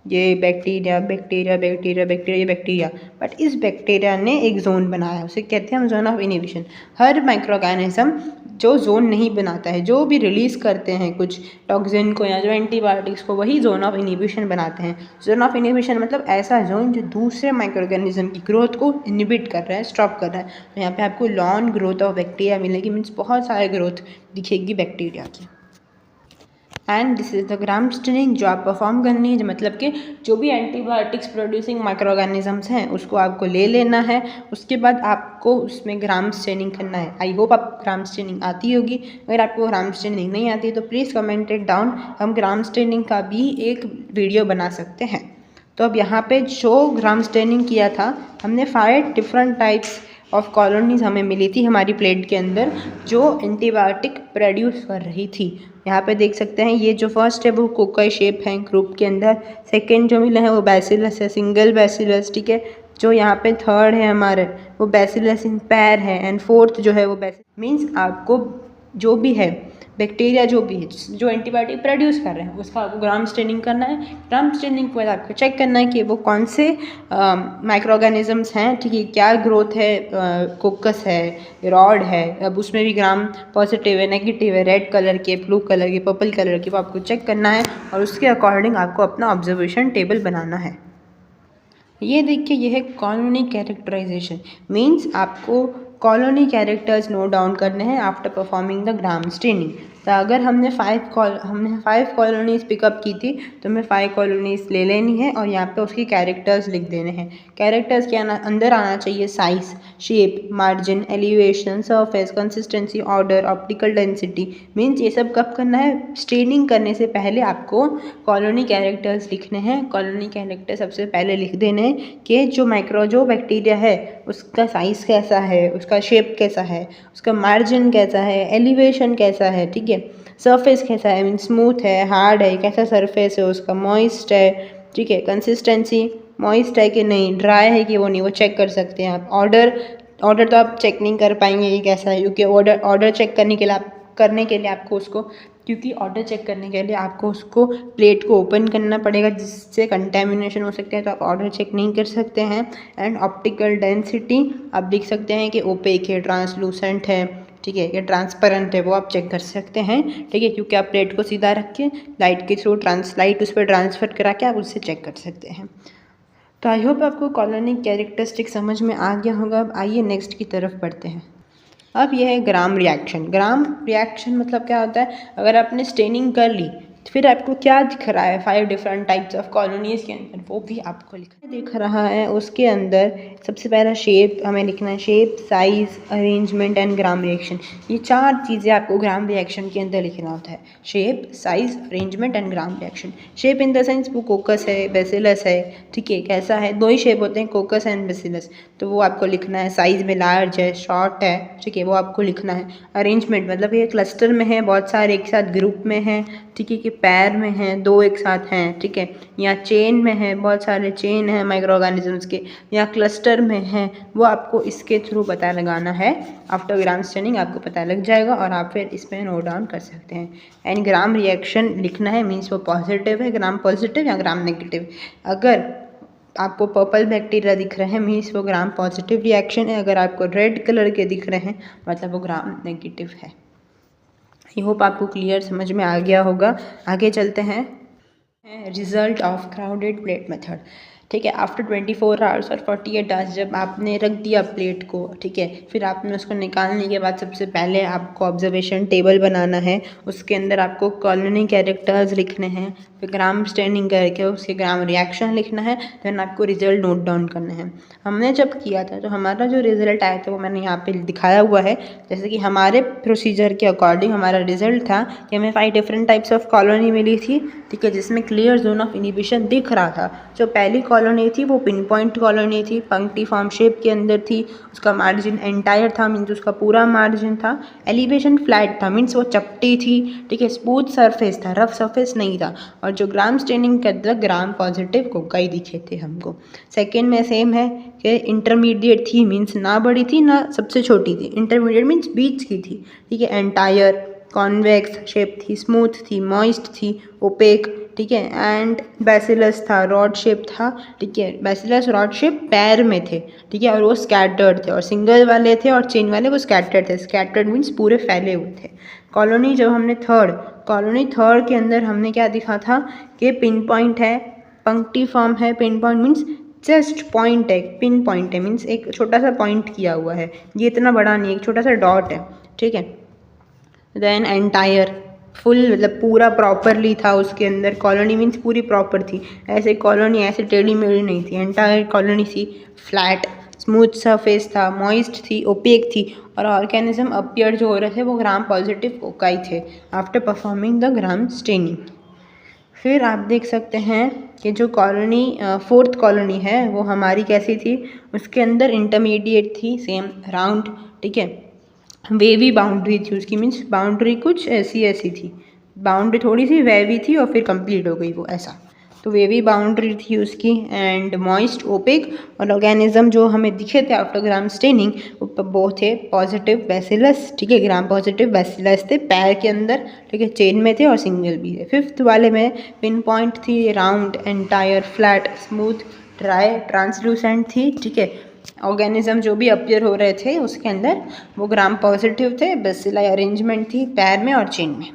ये bacteria bacteria bacteria bacteria bacteria. But इस बैक्टीरिया ने एक जोन बनाया, उसे कहते हैं हम zone of inhibition. Her micro organism जो जोन नहीं बनाता है, जो भी रिलीज़ करते हैं कुछ टॉक्सिन को या जो एंटीबायोटिक्स को, वही जोन ऑफ इनहिबिशन बनाते हैं। जोन ऑफ इनहिबिशन मतलब ऐसा जोन जो दूसरे माइक्रो ऑर्गेनिज्म की ग्रोथ को इनहिबिट कर रहा है, स्टॉप कर रहा है। तो यहाँ पे आपको लॉन्ग ग्रोथ ऑफ बैक्टीरिया मिलेगी, मीन्स बहुत सारे ग्रोथ दिखेगी बैक्टीरिया की। And this is the gram staining जो आप परफॉर्म करनी है, मतलब कि जो भी एंटीबायोटिक्स प्रोड्यूसिंग माइक्रो ऑर्गेनिजम्स हैं उसको आपको ले लेना है। उसके बाद आपको उसमें ग्राम स्टेनिंग करना है। आई होप आप ग्राम स्टेनिंग आती होगी। अगर आपको ग्राम स्टेनिंग नहीं आती तो प्लीज़ कमेंट इट डाउन, हम ग्राम स्टेनिंग का भी एक वीडियो बना सकते हैं। तो अब यहाँ पे जो ग्राम स्टेनिंग किया था हमने 5 डिफरेंट टाइप्स ऑफ कॉलोनीज हमें मिली थी हमारी प्लेट के अंदर, जो एंटीबायोटिक प्रोड्यूस कर रही थी। यहाँ पे देख सकते हैं ये जो फर्स्ट है वो कोकाई शेप है ग्रुप के अंदर। सेकंड जो मिला है वो बैसिलस है, सिंगल बैसिलस, ठीक है। जो यहाँ पे थर्ड है हमारे वो बैसिलस इन पैर है। एंड फोर्थ जो है वो मीन्स आपको जो भी है बैक्टीरिया जो भी है जो एंटीबायोटिक प्रोड्यूस कर रहे हैं उसका आपको ग्राम स्टेनिंग करना है। ग्राम स्टेनिंग के बाद आपको चेक करना है कि वो कौन से माइक्रो ऑर्गेनिजम्स हैं, ठीक है, क्या ग्रोथ है, कोकस है, रॉड है। अब उसमें भी ग्राम पॉजिटिव है, नेगेटिव है, रेड कलर के, ब्लू कलर के, पर्पल कलर के, वो आपको चेक करना है और उसके अकॉर्डिंग आपको अपना ऑब्जर्वेशन टेबल बनाना है। ये देखिए ये है कॉलोनी कैरेक्टराइजेशन, मीन्स आपको कॉलोनी कैरेक्टर्स नोट डाउन करने हैं after performing the gram staining. तो अगर हमने 5 कॉलोनीज़ पिकअप की थी तो हमें 5 कॉलोनीज़ ले लेनी है और यहाँ पे उसकी कैरेक्टर्स लिख देने हैं। कैरेक्टर्स के अंदर आना चाहिए size, shape, margin, elevation, surface, consistency, order, optical density. Means ये सब कब करना है, स्टेनिंग करने से पहले आपको कॉलोनी कैरेक्टर्स लिखने हैं। कॉलोनी कैरेक्टर सबसे पहले लिख देने हैं कि जो बैक्टीरिया है उसका साइज़ कैसा है, उसका शेप कैसा है, उसका मार्जिन कैसा है, एलिवेशन कैसा है, ठीक है, सरफेस कैसा है, मीन स्मूथ है, हार्ड है, कैसा सरफेस है उसका, मॉइस्ट है, ठीक है, कंसिस्टेंसी मॉइस्ट है कि नहीं, ड्राई है कि वो नहीं, वो चेक कर सकते हैं आप। ऑर्डर तो आप चेक नहीं कर पाएंगे ये कैसा है, क्योंकि ऑर्डर चेक करने के लिए आपको उसको प्लेट को ओपन करना पड़ेगा, जिससे कंटेमिनेशन हो सकता है, तो आप ऑर्डर चेक नहीं कर सकते हैं। एंड ऑप्टिकल डेंसिटी आप लिख सकते हैं कि ओपेक है, ट्रांसलूसेंट है, ठीक है, या ट्रांसपेरेंट है, वो आप चेक कर सकते हैं, ठीक है, क्योंकि आप प्लेट को सीधा रख के लाइट के थ्रू लाइट उस पर ट्रांसफ़र करा के आप उससे चेक कर सकते हैं। तो आई होप आपको कॉलोनी कैरेक्टरिस्टिक समझ में आ गया होगा। अब आइए नेक्स्ट की तरफ बढ़ते हैं। अब यह है ग्राम रिएक्शन मतलब क्या होता है, अगर आपने स्टेनिंग कर ली तो फिर आपको क्या दिख रहा है 5 डिफरेंट टाइप्स ऑफ कॉलोनीज़ के अंदर, वो भी आपको लिखना दिख रहा है। उसके अंदर सबसे पहला शेप हमें लिखना है, shape, size, arrangement and gram reaction. ये 4 चीज़ें आपको ग्राम रिएक्शन के अंदर लिखना होता है, shape, size, arrangement and gram reaction. Shape in the sense वो कोकस है, बेसिलस है, ठीक है, कैसा है, 2 ही शेप होते हैं, कोकस एंड बेसिलस, तो वो आपको लिखना है। साइज़ में लार्ज है, शॉर्ट है, ठीक है, वो आपको लिखना है। अरेंजमेंट मतलब ये क्लस्टर में है, बहुत सारे एक साथ ग्रुप में हैं, ठीक है, कि पैर में हैं, 2 एक साथ हैं, ठीक है, या चेन में है, बहुत सारे चेन हैं माइक्रो ऑर्गेनिजम्स के, या क्लस्टर में हैं, वो आपको इसके थ्रू पता लगाना है। आफ्टर ग्राम स्टेनिंग आपको पता लग जाएगा और आप फिर इसमें नोट डाउन कर सकते हैं। एंड ग्राम रिएक्शन लिखना है, मीन्स वो पॉजिटिव है, ग्राम पॉजिटिव या ग्राम नेगेटिव। अगर आपको पर्पल बैक्टीरिया दिख रहे हैं मीन्स वो ग्राम पॉजिटिव रिएक्शन है, अगर आपको रेड कलर के दिख रहे हैं मतलब वो ग्राम नेगेटिव है। आई होप आपको क्लियर समझ में आ गया होगा। आगे चलते हैं। Result of crowded plate method. ठीक है, आफ्टर 24 आवर्स और 48 आवर्स जब आपने रख दिया प्लेट को, ठीक है, फिर आपने उसको निकालने के बाद सबसे पहले आपको ऑब्जर्वेशन टेबल बनाना है। उसके अंदर आपको कॉलोनी कैरेक्टर्स लिखने हैं, फिर ग्राम स्टैंडिंग करके उसके ग्राम रिएक्शन लिखना है, देन आपको रिजल्ट नोट डाउन करना है। हमने जब किया था तो हमारा जो रिजल्ट आया था वो मैंने यहाँ पे दिखाया हुआ है। जैसे कि हमारे प्रोसीजर के अकॉर्डिंग हमारा रिजल्ट था कि हमें 5 डिफरेंट टाइप्स ऑफ कॉलोनी मिली थी, ठीक है, जिसमें क्लियर जोन ऑफ इनिबिशन दिख रहा था। जो पहली कॉलोनी थी वो पिन पॉइंट कॉलोनी थी, पंक्ति फॉर्म शेप के अंदर थी, उसका मार्जिन एंटायर था, मीन्स उसका पूरा मार्जिन था। एलिवेशन फ्लैट था, मीन्स वो चपटी थी, ठीक है, स्मूथ सरफेस था, रफ सरफेस नहीं था। और जो ग्राम स्टेनिंग के अंदर ग्राम पॉजिटिव कोकाई दिखे थे हमको। सेकेंड में सेम है कि इंटरमीडिएट थी, मीन्स ना बड़ी थी ना सबसे छोटी थी, इंटरमीडिएट मीन्स बीच की थी, ठीक है। एंटायर कॉन्वेक्स शेप थी, स्मूथ थी, मॉइस्ट थी, ओपेक, ठीक है। एंड बैसिलस था, रॉड शेप था, ठीक है, बैसिलस रॉड शेप पैर में थे, ठीक है, और वो स्कैटर्ड थे। और सिंगल वाले थे और चेन वाले वो स्कैटर्ड थे। स्कैटर्ड मीन्स पूरे फैले हुए थे। कॉलोनी जब हमने कॉलोनी थर्ड के अंदर हमने क्या दिखा था कि पिन पॉइंट है, पंक्ति फॉर्म है। Pin point means just point है, पिन पॉइंट है मीन्स एक छोटा सा पॉइंट किया हुआ है, ये इतना बड़ा नहीं, एक छोटा सा डॉट है, ठीक है। देन एंटायर फुल, मतलब पूरा प्रॉपरली था उसके अंदर। कॉलोनी मीन्स पूरी प्रॉपर थी, ऐसे कॉलोनी ऐसे टेढ़ी मेढ़ी नहीं थी। एंटायर कॉलोनी थी फ्लैट, स्मूथ सरफेस था, मॉइस्ट थी, ओपेक थी। और ऑर्गेनिज्म अपीयर जो हो रहे थे वो ग्राम पॉजिटिव कोकाई थे after performing the gram staining. फिर आप देख सकते हैं कि जो कॉलोनी फोर्थ कॉलोनी है वो हमारी कैसी थी, उसके अंदर इंटरमीडिएट थी, सेम राउंड, ठीक है। वेवी बाउंड्री थी उसकी, मीन्स बाउंड्री कुछ ऐसी थी, बाउंड्री थोड़ी सी वेवी थी और फिर कंप्लीट हो गई वो ऐसा, तो वेवी बाउंड्री थी उसकी। एंड मॉइस्ट ओपेक, और ऑर्गेनिज्म जो हमें दिखे थे आफ्टर ग्राम स्टेनिंग वो थे पॉजिटिव बैसिलस, ठीक है, ग्राम पॉजिटिव बैसिलस थे पैर के अंदर, ठीक है, चेन में थे और सिंगल भी थे। फिफ्थ वाले में पिन पॉइंट थी, round, entire, flat, smooth, dry, translucent थी, ठीक है। ऑर्गेनिज्म जो भी अपीयर हो रहे थे उसके अंदर वो ग्राम पॉजिटिव थे, बेसिलाई अरेंजमेंट थी पैर में और चेन में।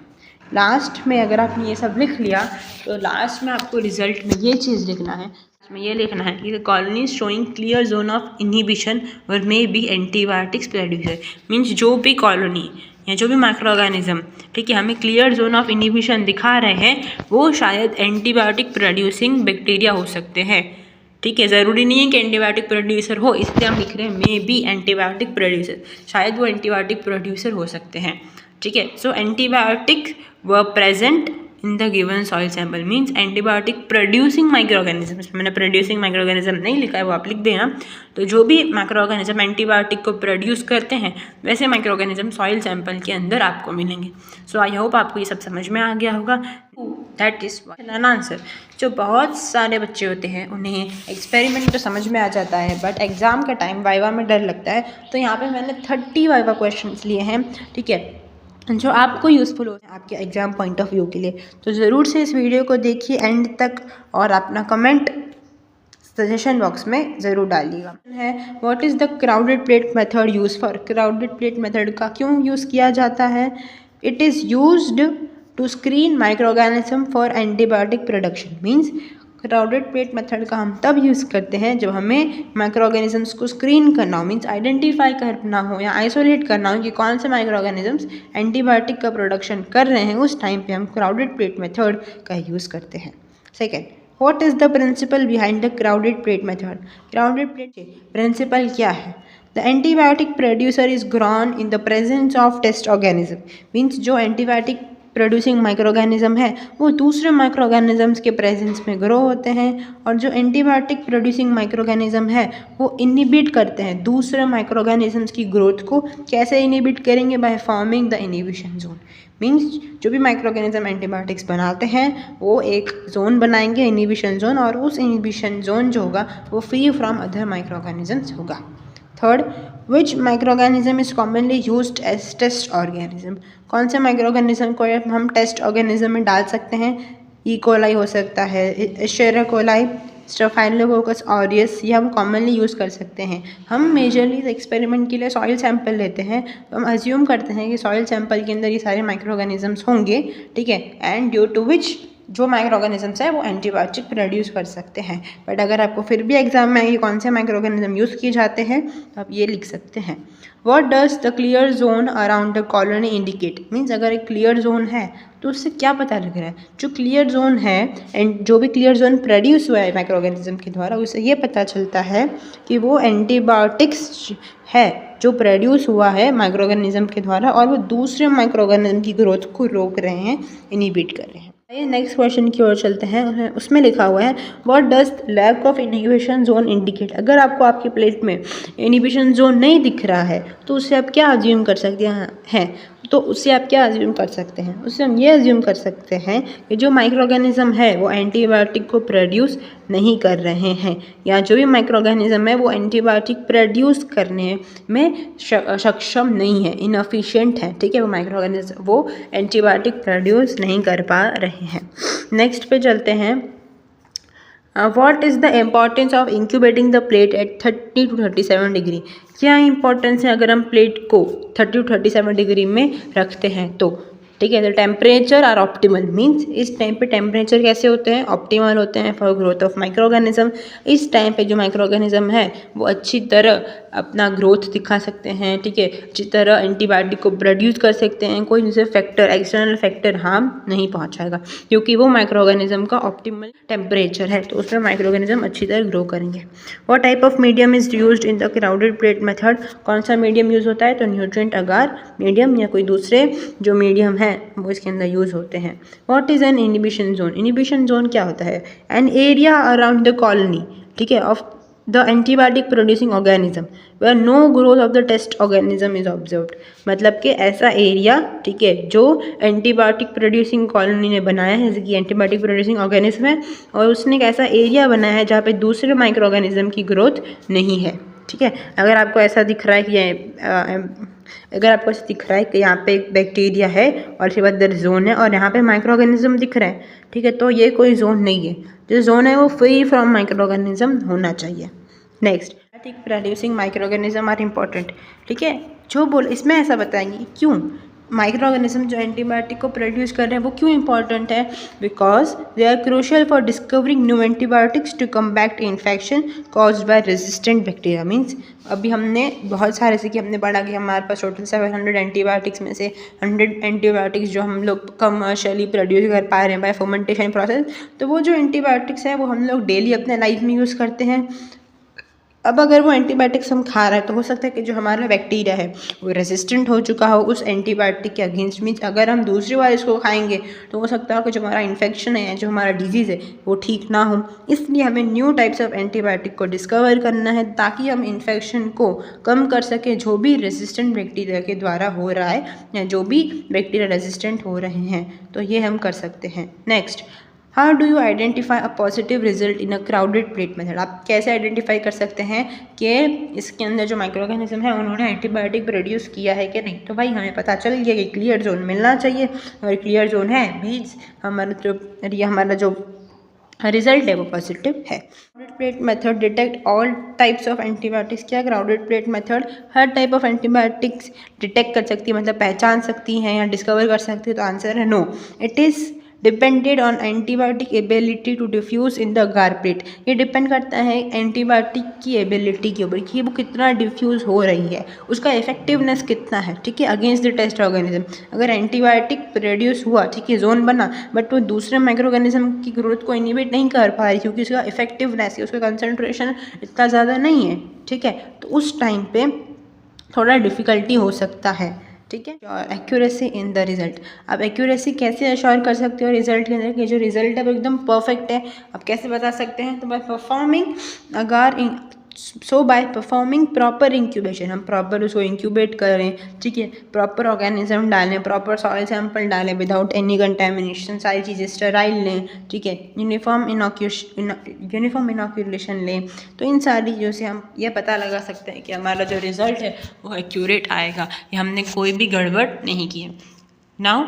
लास्ट में अगर आपने ये सब लिख लिया तो लास्ट में आपको रिजल्ट में ये चीज़ लिखना है, इसमें ये लिखना है कि colony showing clear zone of inhibition और may be antibiotics producer. Means जो भी कॉलोनी या जो भी माइक्रो ऑर्गेनिज्म, ठीक है, हमें क्लियर जोन ऑफ इनहिबिशन दिखा रहे हैं वो शायद एंटीबायोटिक प्रोड्यूसिंग बैक्टीरिया हो सकते हैं, ठीक है। ज़रूरी नहीं है कि एंटीबायोटिक प्रोड्यूसर हो, इसलिए हम लिख रहे हैं मे बी एंटीबायोटिक प्रोड्यूसर, शायद वो एंटीबायोटिक प्रोड्यूसर हो सकते हैं, ठीक है। So antibiotic were present in the given soil sample, means antibiotic producing micro organism, मैंने प्रोड्यूसिंग माइक्रो ऑर्गेनिज्म नहीं लिखा है, वो आप लिख देना। तो जो भी माइक्रो ऑर्गेनिज्म एंटीबायोटिक को प्रोड्यूस करते हैं वैसे माइक्रो ऑर्गेनिज्म सॉइल सैंपल के अंदर आपको मिलेंगे। सो आई होप आपको ये सब समझ में आ गया होगा। That is an answer. जो बहुत सारे बच्चे होते हैं उन्हें एक्सपेरिमेंट तो समझ में आ जाता है, बट एग्ज़ाम का टाइम वाइवा में डर लगता है, तो यहाँ पे मैंने 30 वाइवा क्वेश्चंस लिए हैं, ठीक है, जो आपको यूज़फुल हो आपके एग्ज़ाम पॉइंट ऑफ व्यू के लिए। तो ज़रूर से इस वीडियो को देखिए एंड तक और अपना कमेंट सजेशन बॉक्स में ज़रूर डालिएगा। है what is the crowded plate method use for, crowded plate method का क्यों यूज़ किया जाता है। It is used to screen micro organism for antibiotic production. Means crowded plate method का हम तब यूज़ करते हैं जब हमें माइक्रो ऑर्गेनिजम्स को स्क्रीन करना हो, मीन्स आइडेंटिफाई करना हो या आइसोलेट करना हो कि कौन से माइक्रो ऑर्गेनिजम्स एंटीबायोटिक का प्रोडक्शन कर रहे हैं। उस टाइम पे हम क्राउडेड प्लेट मेथड का यूज़ करते हैं। Second, what is the principle behind the crowded plate method. Crowded plate principle क्या है। The antibiotic producer is grown in the presence of test organism. Means जो एंटीबायोटिक प्रोड्यूसिंग माइक्रो ऑर्गेनिज्म है वो दूसरे micro organisms के presence में grow होते हैं, और जो एंटीबायोटिक प्रोड्यूसिंग माइक्रो ऑर्गेनिज्म है वो इनहिबिट करते हैं दूसरे माइक्रो ऑर्गेनिजम्स की ग्रोथ को। कैसे इनहिबिट करेंगे, by forming the inhibition zone. Means जो भी माइक्रो ऑर्गेनिज्म एंटीबायोटिक्स बनाते हैं वो एक जोन बनाएंगे, इनहिबिशन जोन, और उस इनहिबिशन जोन जो होगा वो free from other microorganisms होगा। Third, which micro organism is commonly used as test organism. कौन से माइक्रो ऑर्गेनिज्म को हम टेस्ट ऑर्गेनिज्म में डाल सकते हैं। ई कोलाई हो सकता है, एशेरिया कोलाई, स्टेफाइलोकोकस ऑरियस, ये हम कॉमनली यूज़ कर सकते हैं। हम मेजरली एक्सपेरिमेंट के लिए सॉइल सैंपल लेते हैं, तो हम अज्यूम करते हैं कि सॉइल सैंपल के अंदर ये सारे माइक्रो ऑर्गेनिजम्स होंगे, ठीक है, एंड ड्यू टू विच जो माइक्रो ऑर्गेनिजम्स है वो एंटीबायोटिक प्रोड्यूस कर सकते हैं। बट अगर आपको फिर भी एग्जाम में ये कौन से माइक्रो ऑर्गेनिज्म यूज़ किए जाते हैं तो आप ये लिख सकते हैं, what does the clear zone around the colony indicate. Means अगर एक क्लियर जोन है तो उससे क्या पता लग रहा है, जो क्लियर जोन है एंड जो भी क्लियर जोन प्रोड्यूस हुआ है माइक्रो ऑर्गेनिज्म के द्वारा, उससे ये पता चलता है कि वो एंटीबायोटिक्स है जो प्रोड्यूस हुआ है माइक्रो ऑर्गेनिज्म के द्वारा और वो दूसरे माइक्रो ऑर्गेनिज्म की ग्रोथ को रोक रहे हैं, इनहिबिट कर रहे हैं। आइए नेक्स्ट क्वेश्चन की ओर चलते हैं। उसमें लिखा हुआ है what does lack of inhibition zone indicate. अगर आपको आपकी प्लेट में इनहिबिशन जोन नहीं दिख रहा है तो उससे आप क्या अज्यूम कर सकते हैं, तो उससे आप क्या अज्यूम कर सकते हैं, उससे हम ये अज्यूम कर सकते हैं कि जो माइक्रो ऑर्गेनिज्म है वो एंटीबायोटिक को प्रोड्यूस नहीं कर रहे हैं, या जो भी माइक्रो ऑर्गेनिज्म है वो एंटीबायोटिक प्रोड्यूस करने में सक्षम नहीं है, इनएफिशिएंट है। ठीक है, वो माइक्रो ऑर्गेनिज्म वो एंटीबायोटिक प्रोड्यूस नहीं कर पा रहे हैं। नेक्स्ट पे चलते हैं। What is the importance of incubating the plate at 30 to 37 degree. क्या इंपॉर्टेंस है अगर हम प्लेट को 30 to 37 डिग्री में रखते हैं तो। ठीक है, तो टेम्परेचर आर ऑप्टिमल मीन्स इस टाइम पे टेम्परेचर कैसे होते हैं, ऑप्टिमल होते हैं for growth of micro organism. इस टाइम पे जो माइक्रो ऑर्गेनिज्म है वो अच्छी तरह अपना ग्रोथ दिखा सकते हैं। ठीक है, अच्छी तरह एंटीबायोटिक को प्रोड्यूस कर सकते हैं, कोई दूसरे फैक्टर एक्सटर्नल फैक्टर हार्म नहीं पहुंचाएगा क्योंकि वो माइक्रो ऑर्गेनिज्म का ऑप्टिमल टेम्परेचर है, तो उसमें माइक्रो ऑर्गेनिज्म अच्छी तरह ग्रो करेंगे। What type of medium is used in the crowded plate method. कौन सा मीडियम यूज होता है, तो न्यूट्रिएंट अगार मीडियम या कोई दूसरे जो मीडियम है वो इसके अंदर यूज होते हैं। What is an inhibition zone. Inhibition zone क्या होता है, an area around the colony, ठीक है, of the antibiotic producing organism where no growth of the test organism is observed. मतलब कि ऐसा एरिया, ठीक है, जो एंटीबायोटिक प्रोड्यूसिंग कॉलोनी ने बनाया है, जैसे कि एंटीबायोटिक प्रोड्यूसिंग ऑर्गेनिज्म है और उसने एक ऐसा एरिया बनाया है जहाँ पे दूसरे माइक्रो ऑर्गेनिज्म की ग्रोथ नहीं है। ठीक है, अगर आपको ऐसा दिख रहा है कि अगर आपको ऐसा दिख रहा है कि यहाँ पे एक बैक्टीरिया है और उसके बाद इधर जोन है और यहाँ पे माइक्रो ऑर्गेनिज्म दिख रहा है, ठीक है, तो ये कोई जोन नहीं है। जो जोन है वो फ्री फ्रॉम माइक्रो ऑर्गेनिज्म होना चाहिए। Next, producing micro organism are important. ठीक है, जो बोल इसमें ऐसा बताएंगे क्यों माइक्रो ऑर्गेनिज्म जो एंटीबायोटिक को प्रोड्यूस कर रहे हैं वो क्यों इंपॉर्टेंट है, because they are crucial for discovering new antibiotics to combat infection caused by resistant bacteria. Means अभी हमने बहुत सारे, जैसे कि हमने पढ़ा कि हमारे पास टोटल 700 एंटीबायोटिक्स में से 100 एंटीबायोटिक्स जो हम लोग कमर्शियली प्रोड्यूस कर पा रहे हैं बाय फर्मेंटेशन प्रोसेस, तो वो जो एंटीबायोटिक्स है वो हम लोग डेली अपने लाइफ में यूज़ करते हैं। अब अगर वो एंटीबायोटिक्स हम खा रहे हैं तो हो सकता है कि जो हमारा बैक्टीरिया है वो रेजिस्टेंट हो चुका हो उस एंटीबायोटिक के अगेंस्ट। मीन्स अगर हम दूसरी बार इसको खाएंगे तो हो सकता है कि जो हमारा इन्फेक्शन है, जो हमारा डिजीज़ है वो ठीक ना हो। इसलिए हमें न्यू टाइप्स ऑफ एंटीबायोटिक को डिस्कवर करना है ताकि हम इन्फेक्शन को कम कर सकें जो भी रेजिस्टेंट बैक्टीरिया के द्वारा हो रहा है या जो भी बैक्टीरिया रेजिस्टेंट हो रहे हैं, तो ये हम कर सकते हैं। Next, how do you identify a positive result in a crowded plate method. आप कैसे आइडेंटिफाई कर सकते हैं कि इसके अंदर जो माइक्रो ऑर्गेनिज्म है उन्होंने एंटीबायोटिक प्रोड्यूस किया है कि नहीं। तो भाई हमें पता चल गया कि क्लियर जोन मिलना चाहिए, और क्लियर जोन है मीन्स हमारा जो रिजल्ट है वो पॉजिटिव है। Crowded plate method detect all types of antibiotics. क्या क्राउडेड प्लेट मेथड हर टाइप ऑफ एंटीबायोटिक्स डिटेक्ट कर सकती है, मतलब पहचान सकती है या डिस्कवर कर सकती है, तो आंसर है no. It is depended on antibiotic ability to diffuse in the agar plate. ये डिपेंड करता है एंटीबायोटिक की एबिलिटी के ऊपर कि वो कितना डिफ्यूज़ हो रही है, उसका इफेक्टिवनेस कितना है, ठीक है, अगेंस्ट द टेस्ट ऑर्गेनिज्म। अगर एंटीबायोटिक प्रोड्यूस हुआ, ठीक है, जोन बना, बट वो दूसरे माइक्रो ऑर्गेनिज्म की ग्रोथ को इनहिबिट नहीं कर पा रही क्योंकि उसका इफेक्टिवनेस है, उसका कंसनट्रेशन इतना ज़्यादा नहीं है, ठीक है, तो उस टाइम पे थोड़ा डिफ़िकल्टी हो सकता है। ठीक है, एक्यूरेसी इन द रिजल्ट। आप एक्यूरेसी कैसे अश्योर कर सकते हो रिजल्ट के अंदर कि जो रिजल्ट है वो एकदम परफेक्ट है, आप कैसे बता सकते हैं, तो by performing by performing proper incubation. हम प्रॉपर उसको इंक्यूबेट करें, ठीक है, प्रॉपर ऑर्गेनिज्म डालें, प्रॉपर सॉइल सैंपल डालें विदाउट एनी कंटेमिनेशन, सारी चीज़ें स्टेराइल लें, ठीक है, यूनिफॉर्म इनॉक्यूलेशन लें। तो इन सारी चीज़ों से हम ये पता लगा सकते हैं कि हमारा जो रिजल्ट है वो एक्यूरेट आएगा, कि हमने कोई भी गड़बड़ नहीं की है। Now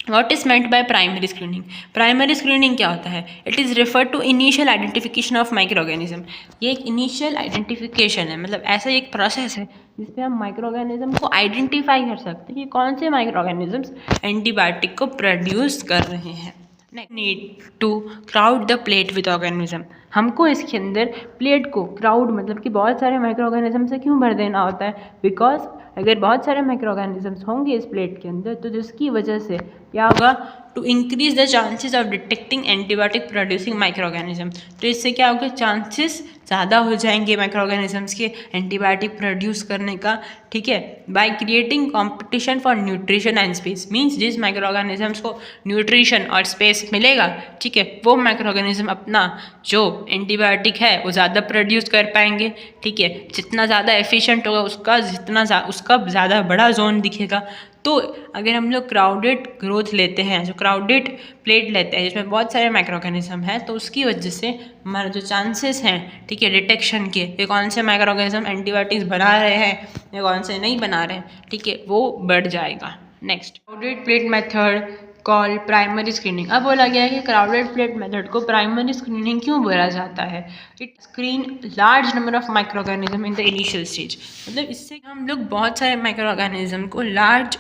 What is meant by primary screening? Primary screening क्या होता है? It is refer to initial identification of micro organism. ये एक इनिशियल आइडेंटिफिकेशन है, मतलब ऐसा एक प्रोसेस है जिसमें हम माइक्रो ऑर्गेनिज्म को आइडेंटिफाई कर सकते हैं कि कौन से माइक्रो ऑर्गेनिज्म्स एंटीबायोटिक को प्रोड्यूस कर रहे हैं। Need to crowd the plate with organism. हमको इसके अंदर प्लेट को क्राउड मतलब कि बहुत सारे माइक्रो ऑर्गेनिज्म से क्यों भर देना होता है? बिकॉज अगर बहुत सारे माइक्रो ऑर्गेनिजम्स होंगे इस प्लेट के अंदर तो जिसकी वजह से क्या होगा, to increase the chances of detecting antibiotic producing micro organism. तो इससे क्या होगा, चांसेस ज़्यादा हो जाएंगे माइक्रो ऑर्गेनिजम्स के एंटीबायोटिक प्रोड्यूस करने का, ठीक है। By creating competition for nutrition and space, means जिस माइक्रो ऑर्गेनिजम्स को न्यूट्रिशन और स्पेस मिलेगा, ठीक है, वो माइक्रो ऑर्गेनिज्म अपना जो एंटीबायोटिक है वो ज़्यादा प्रोड्यूस कर पाएंगे, ठीक है। जितना ज़्यादा एफिशिएंट होगा उसका ज़्यादा बड़ा जोन दिखेगा। तो अगर हम लोग क्राउडेड ग्रोथ लेते हैं, जो क्राउडेड प्लेट लेते हैं जिसमें बहुत सारे माइक्रो ऑर्गेनिज्म हैं, तो उसकी वजह से हमारे जो चांसेस हैं, ठीक है, डिटेक्शन के, ये कौन से माइक्रो ऑर्गेनिज्म एंटीबायोटिक्स बना रहे हैं या कौन से नहीं बना रहे हैं, ठीक है, वो बढ़ जाएगा। Next, crowded plate method call primary screening. अब बोला गया है कि क्राउडेड प्लेट मेथड को प्राइमरी स्क्रीनिंग क्यों बोला जाता है? It screen large number of micro organism in the initial stage. मतलब इससे हम लोग बहुत सारे माइक्रो ऑर्गेनिज्म को लार्ज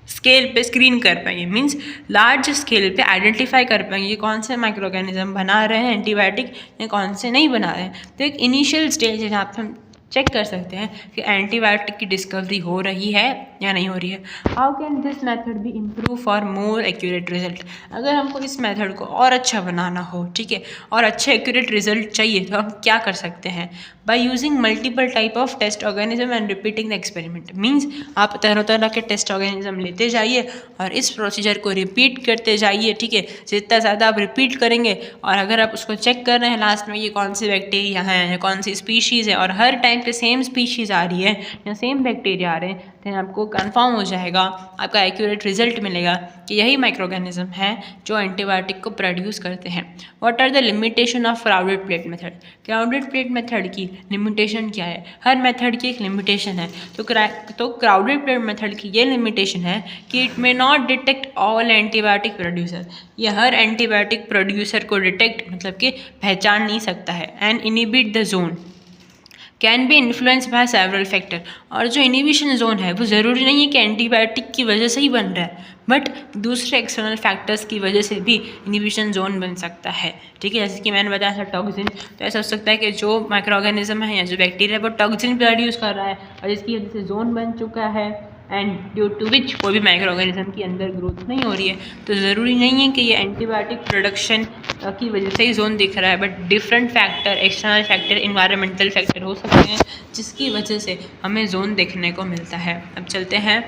स्केल पे स्क्रीन कर पाएंगे, मीन्स लार्ज स्केल पे आइडेंटिफाई कर पाएंगे ये कौन से माइक्रो ऑर्गेनिज्म बना रहे हैं एंटीबायोटिक या कौन से नहीं बना रहे हैं। तो एक इनिशियल स्टेज है जहाँ पे हम चेक कर सकते हैं कि एंटीबायोटिक की डिस्कवरी हो रही है या नहीं हो रही है। How can this method B improve for more accurate result? अगर हमको इस मेथड को और अच्छा बनाना हो, ठीक है, और अच्छे एक्यूरेट रिजल्ट चाहिए तो हम क्या कर सकते हैं? By using multiple type of test organism and repeating the experiment. Means आप तरह तरह के टेस्ट ऑर्गेनिज्म लेते जाइए और इस प्रोसीजर को रिपीट करते जाइए, ठीक है। जितना ज़्यादा आप रिपीट करेंगे और अगर आप उसको चेक कर रहे हैं लास्ट में ये कौन सी बैक्टीरिया हैं या कौन सी स्पीशीज़ है और हर टाइम पे सेम स्पीशीज़ आ रही है या सेम बैक्टीरिया आ रहे हैं, तो आपको कंफर्म हो जाएगा, आपका एक्यूरेट रिजल्ट मिलेगा कि यही माइक्रो ऑर्गेनिज्म है जो एंटीबायोटिक को प्रोड्यूस करते हैं। What are the limitation of crowded plate method? Crowded plate method की लिमिटेशन क्या है? हर मेथड की एक लिमिटेशन है। तो क्राउडेड प्लेट मेथड की ये लिमिटेशन है कि it may not detect all antibiotic producer. ये हर एंटीबायोटिक प्रोड्यूसर को डिटेक्ट मतलब कि पहचान नहीं सकता है। And inhibit the zone can be influence by several factor. और जो इनिबिशन जोन है वो ज़रूरी नहीं है कि एंटीबायोटिक की वजह से ही बन रहा है, बट दूसरे एक्सटर्नल फैक्टर्स की वजह से भी इनिबिशन जोन बन सकता है, ठीक है। जैसे कि मैंने बताया था टॉक्सिन, तो ऐसा हो सकता है कि जो माइक्रो ऑर्गेनिज्म है या जो बैक्टीरिया है वो टॉक्सिन प्रोड्यूस कर रहा है और इसकी वजह से जोन बन चुका है एंड ड्यू टू विच कोई भी माइक्रो ऑर्गेनिज्म की अंदर ग्रोथ नहीं हो रही है। तो ज़रूरी नहीं है कि ये एंटीबायोटिक प्रोडक्शन की वजह से ही जोन दिख रहा है, but different factor, external factor, environmental factor हो सकते हैं जिसकी वजह से हमें जोन देखने को मिलता है। अब चलते हैं,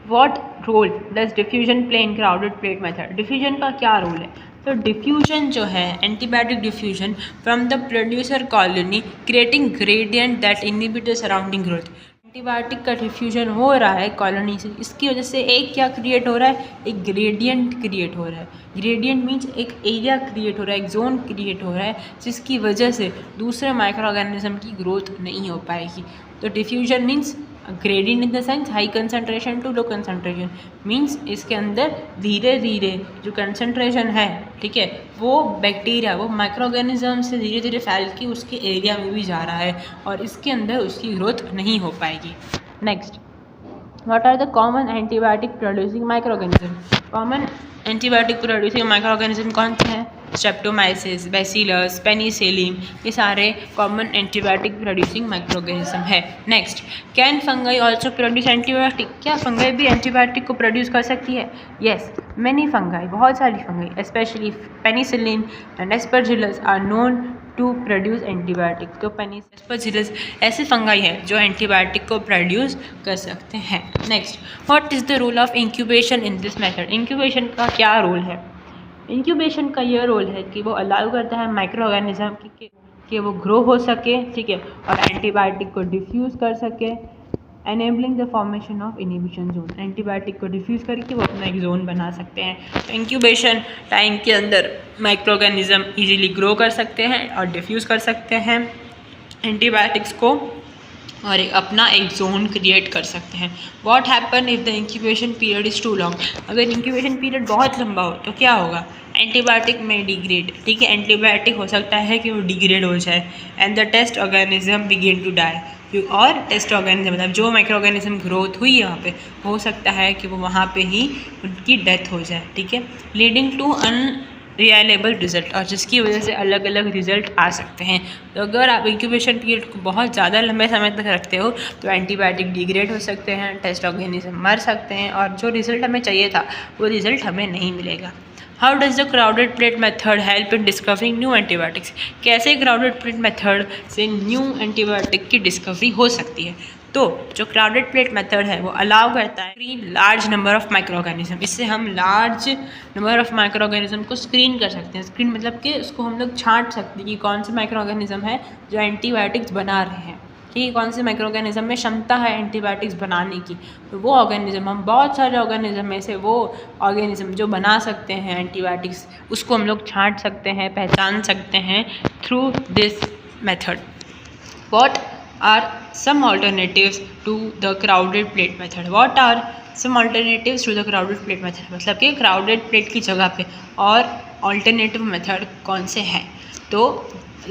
what role does diffusion play in crowded plate method? Diffusion का क्या रोल है? तो डिफ्यूजन जो है, antibiotic diffusion from the producer colony creating gradient that inhibit the surrounding growth. Antibiotic का डिफ्यूजन हो रहा है कॉलोनी से, इसकी वजह से एक क्या क्रिएट हो रहा है, एक ग्रेडियंट क्रिएट हो रहा है। ग्रेडियंट मीन्स एक एरिया क्रिएट हो रहा है, एक जोन क्रिएट हो रहा है जिसकी वजह से दूसरे माइक्रो ऑर्गेनिज्म की ग्रोथ नहीं हो पाएगी। तो diffusion means gradient in the sense high concentration to low concentration, means इसके अंदर धीरे धीरे जो कंसनट्रेशन है, ठीक है, वो बैक्टीरिया, वो माइक्रो ऑर्गेनिज्म से धीरे धीरे फैल के उसके एरिया में भी जा रहा है और इसके अंदर उसकी ग्रोथ नहीं हो पाएगी। Next, what are the common antibiotic producing micro organism? Common antibiotic producing micro organism कौन से हैं? स्ट्रेप्टोमाइसिस, बैसिलस, पेनिसिलिन, ये सारे common antibiotic producing micro organism है। Next, can fungi also produce antibiotic? क्या फंगाई भी एंटीबायोटिक को प्रोड्यूस कर सकती है? येस, मैनी फंगाई, बहुत सारी fungi, specially penicillin and Aspergillus are known to produce antibiotic. तो एस्परजिलस ऐसे फंगाई हैं जो एंटीबायोटिक को प्रोड्यूस कर सकते हैं। Next, what is the role of incubation in this method? Incubation का क्या रोल है? इंक्यूबेशन का यह रोल है कि वो अलाउ करता है माइक्रो ऑर्गेनिज्म कि वो ग्रो हो सके, ठीक है, और एंटीबायोटिक को डिफ्यूज़ कर सके, enabling the formation of inhibition zone. Antibiotic को डिफ्यूज़ करके वो अपना एक जोन बना सकते हैं। तो इंक्यूबेशन टाइम के अंदर माइक्रो ऑर्गेनिज्म ईजिली ग्रो कर सकते हैं और डिफ्यूज़ कर सकते हैं एंटीबायोटिक्स को, और अपना एक जोन क्रिएट कर सकते हैं। What happen if the incubation period is too long, अगर इंक्यूबेशन पीरियड बहुत लंबा हो तो क्या होगा, एंटीबायोटिक में डिग्रेड, ठीक है, एंटीबायोटिक हो सकता है कि वो डिग्रेड हो जाए, and the test organism begin to die, और टेस्ट ऑर्गेनिज्म मतलब जो माइक्रो ऑर्गेनिज्म ग्रोथ हुई है वहाँ पे, हो सकता है कि वो वहाँ पे ही उनकी डेथ हो जाए, ठीक है, लीडिंग टू रिलायबल रिजल्ट, और जिसकी वजह से अलग अलग रिजल्ट आ सकते हैं। तो अगर आप इंक्यूबेशन पीरियड को बहुत ज़्यादा लंबे समय तक रखते हो तो एंटीबायोटिक डिग्रेड हो सकते हैं, टेस्ट ऑर्गेनिज्म मर सकते हैं, और जो रिजल्ट हमें चाहिए था वो रिजल्ट हमें नहीं मिलेगा। How does the crowded plate method help in discovering new antibiotics, कैसे क्राउडेड प्लेट मेथड से न्यू एंटीबायोटिक की डिस्कवरी हो सकती है। तो जो क्राउडेड प्लेट मेथड है वो अलाउ करता है screen large number of micro organism, इससे हम large number of micro organism को स्क्रीन कर सकते हैं। स्क्रीन मतलब कि उसको हम लोग छांट सकते हैं कि कौन से माइक्रो ऑर्गेनिज्म है जो एंटीबायोटिक्स बना रहे हैं, ठीक है, कौन से माइक्रो ऑर्गेनिज्म में क्षमता है एंटीबायोटिक्स बनाने की, तो वो ऑर्गेनिज्म, हम बहुत सारे ऑर्गेनिज्म में से वो ऑर्गेनिज्म जो बना सकते हैं एंटीबायोटिक्स, उसको हम लोग छांट सकते हैं, पहचान सकते हैं through this method. What are some alternatives to the crowded plate method? What are some alternatives to the crowded plate method? मतलब कि crowded plate की जगह पे और alternative method कौन से हैं? तो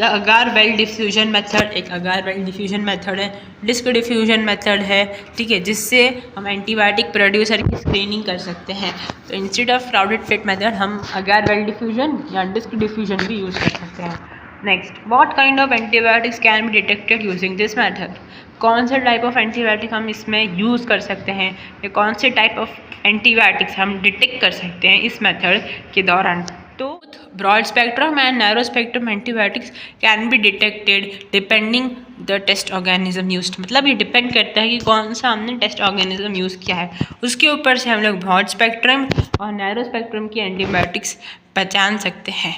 अगार वेल डिफ्यूजन मेथड, एक अगार वेल डिफ्यूजन मेथड है, डिस्क डिफ्यूजन मेथड है, ठीक है, जिससे हम एंटीबायोटिक प्रोड्यूसर की स्क्रीनिंग कर सकते हैं। तो instead of crowded plate method हम अगार वेल डिफ्यूजन या डिस्क डिफ्यूजन भी यूज़ कर सकते हैं। Next, what kind of antibiotics can be detected using this method, कौन से टाइप ऑफ एंटीबायोटिक हम इसमें यूज़ कर सकते हैं, या कौन से टाइप ऑफ एंटीबायोटिक्स हम डिटेक्ट कर सकते हैं इस मेथड के दौरान। तो broad spectrum and narrow spectrum antibiotics can be detected depending the test organism used, मतलब ये डिपेंड करता है कि कौन सा हमने टेस्ट ऑर्गेनिज्म यूज़ किया है, उसके ऊपर से हम लोग ब्रॉड स्पेक्ट्रम और नैरो स्पेक्ट्रम की एंटीबायोटिक्स पहचान सकते हैं।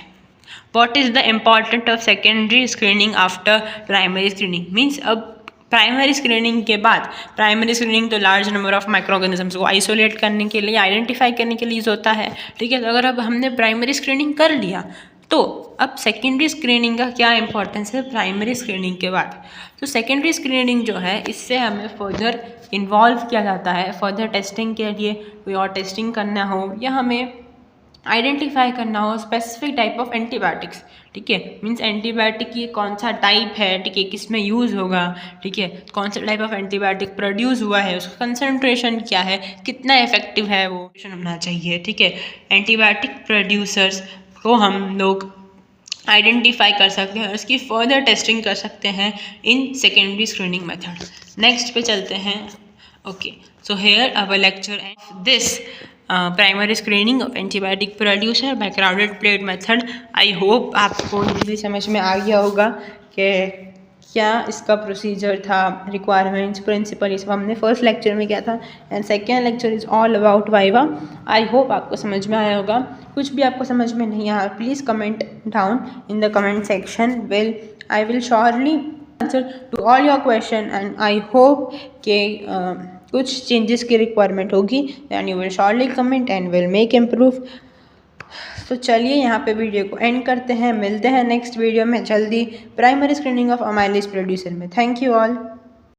What is the importance of secondary screening after primary screening? Means अब प्राइमरी स्क्रीनिंग के बाद, प्राइमरी स्क्रीनिंग तो large number of micro organisms को आइसोलेट करने के लिए, आइडेंटिफाई करने के लिए यूज़ होता है, ठीक है। तो अगर अब हमने प्राइमरी स्क्रीनिंग कर लिया तो अब सेकेंडरी स्क्रीनिंग का क्या इंपॉर्टेंस है प्राइमरी स्क्रीनिंग के बाद। तो सेकेंडरी स्क्रीनिंग जो है इससे हमें फर्दर इन्वॉल्व किया जाता है, फर्दर टेस्टिंग के लिए कोई और टेस्टिंग करना हो या हमें आइडेंटिफाई करना हो स्पेसिफिक टाइप ऑफ एंटीबायोटिक्स, ठीक है, मीन्स एंटीबायोटिक ये कौन सा टाइप है, ठीक है, किस में यूज़ होगा, ठीक है, कौन सा टाइप ऑफ एंटीबायोटिक प्रोड्यूस हुआ है, उसका कंसनट्रेशन क्या है, कितना इफेक्टिव है वो होना चाहिए, ठीक है। एंटीबायोटिक प्रोड्यूसर्स को हम लोग आइडेंटिफाई कर सकते हैं और उसकी फर्दर टेस्टिंग कर सकते हैं in secondary screening method. Next पे चलते हैं। Okay, so here our lecture and this primary screening of antibiotic producer by crowded plate method. I hope आपको जल्दी समझ में आ गया होगा कि क्या इसका प्रोसीजर था, रिक्वायरमेंट्स, प्रिंसिपल, ये सब हमने फर्स्ट लेक्चर में किया था, and second lecture is all about viva. I hope आपको समझ में आया होगा। कुछ भी आपको समझ में नहीं आया please comment down in the comment section, I will surely answer to all your question, and I hope कि कुछ चेंजेस की रिक्वायरमेंट होगी, and you will surely comment and will make improve. तो चलिए यहाँ पे वीडियो को एंड करते हैं, मिलते हैं नेक्स्ट वीडियो में जल्दी primary screening of amylase producer में। Thank you all.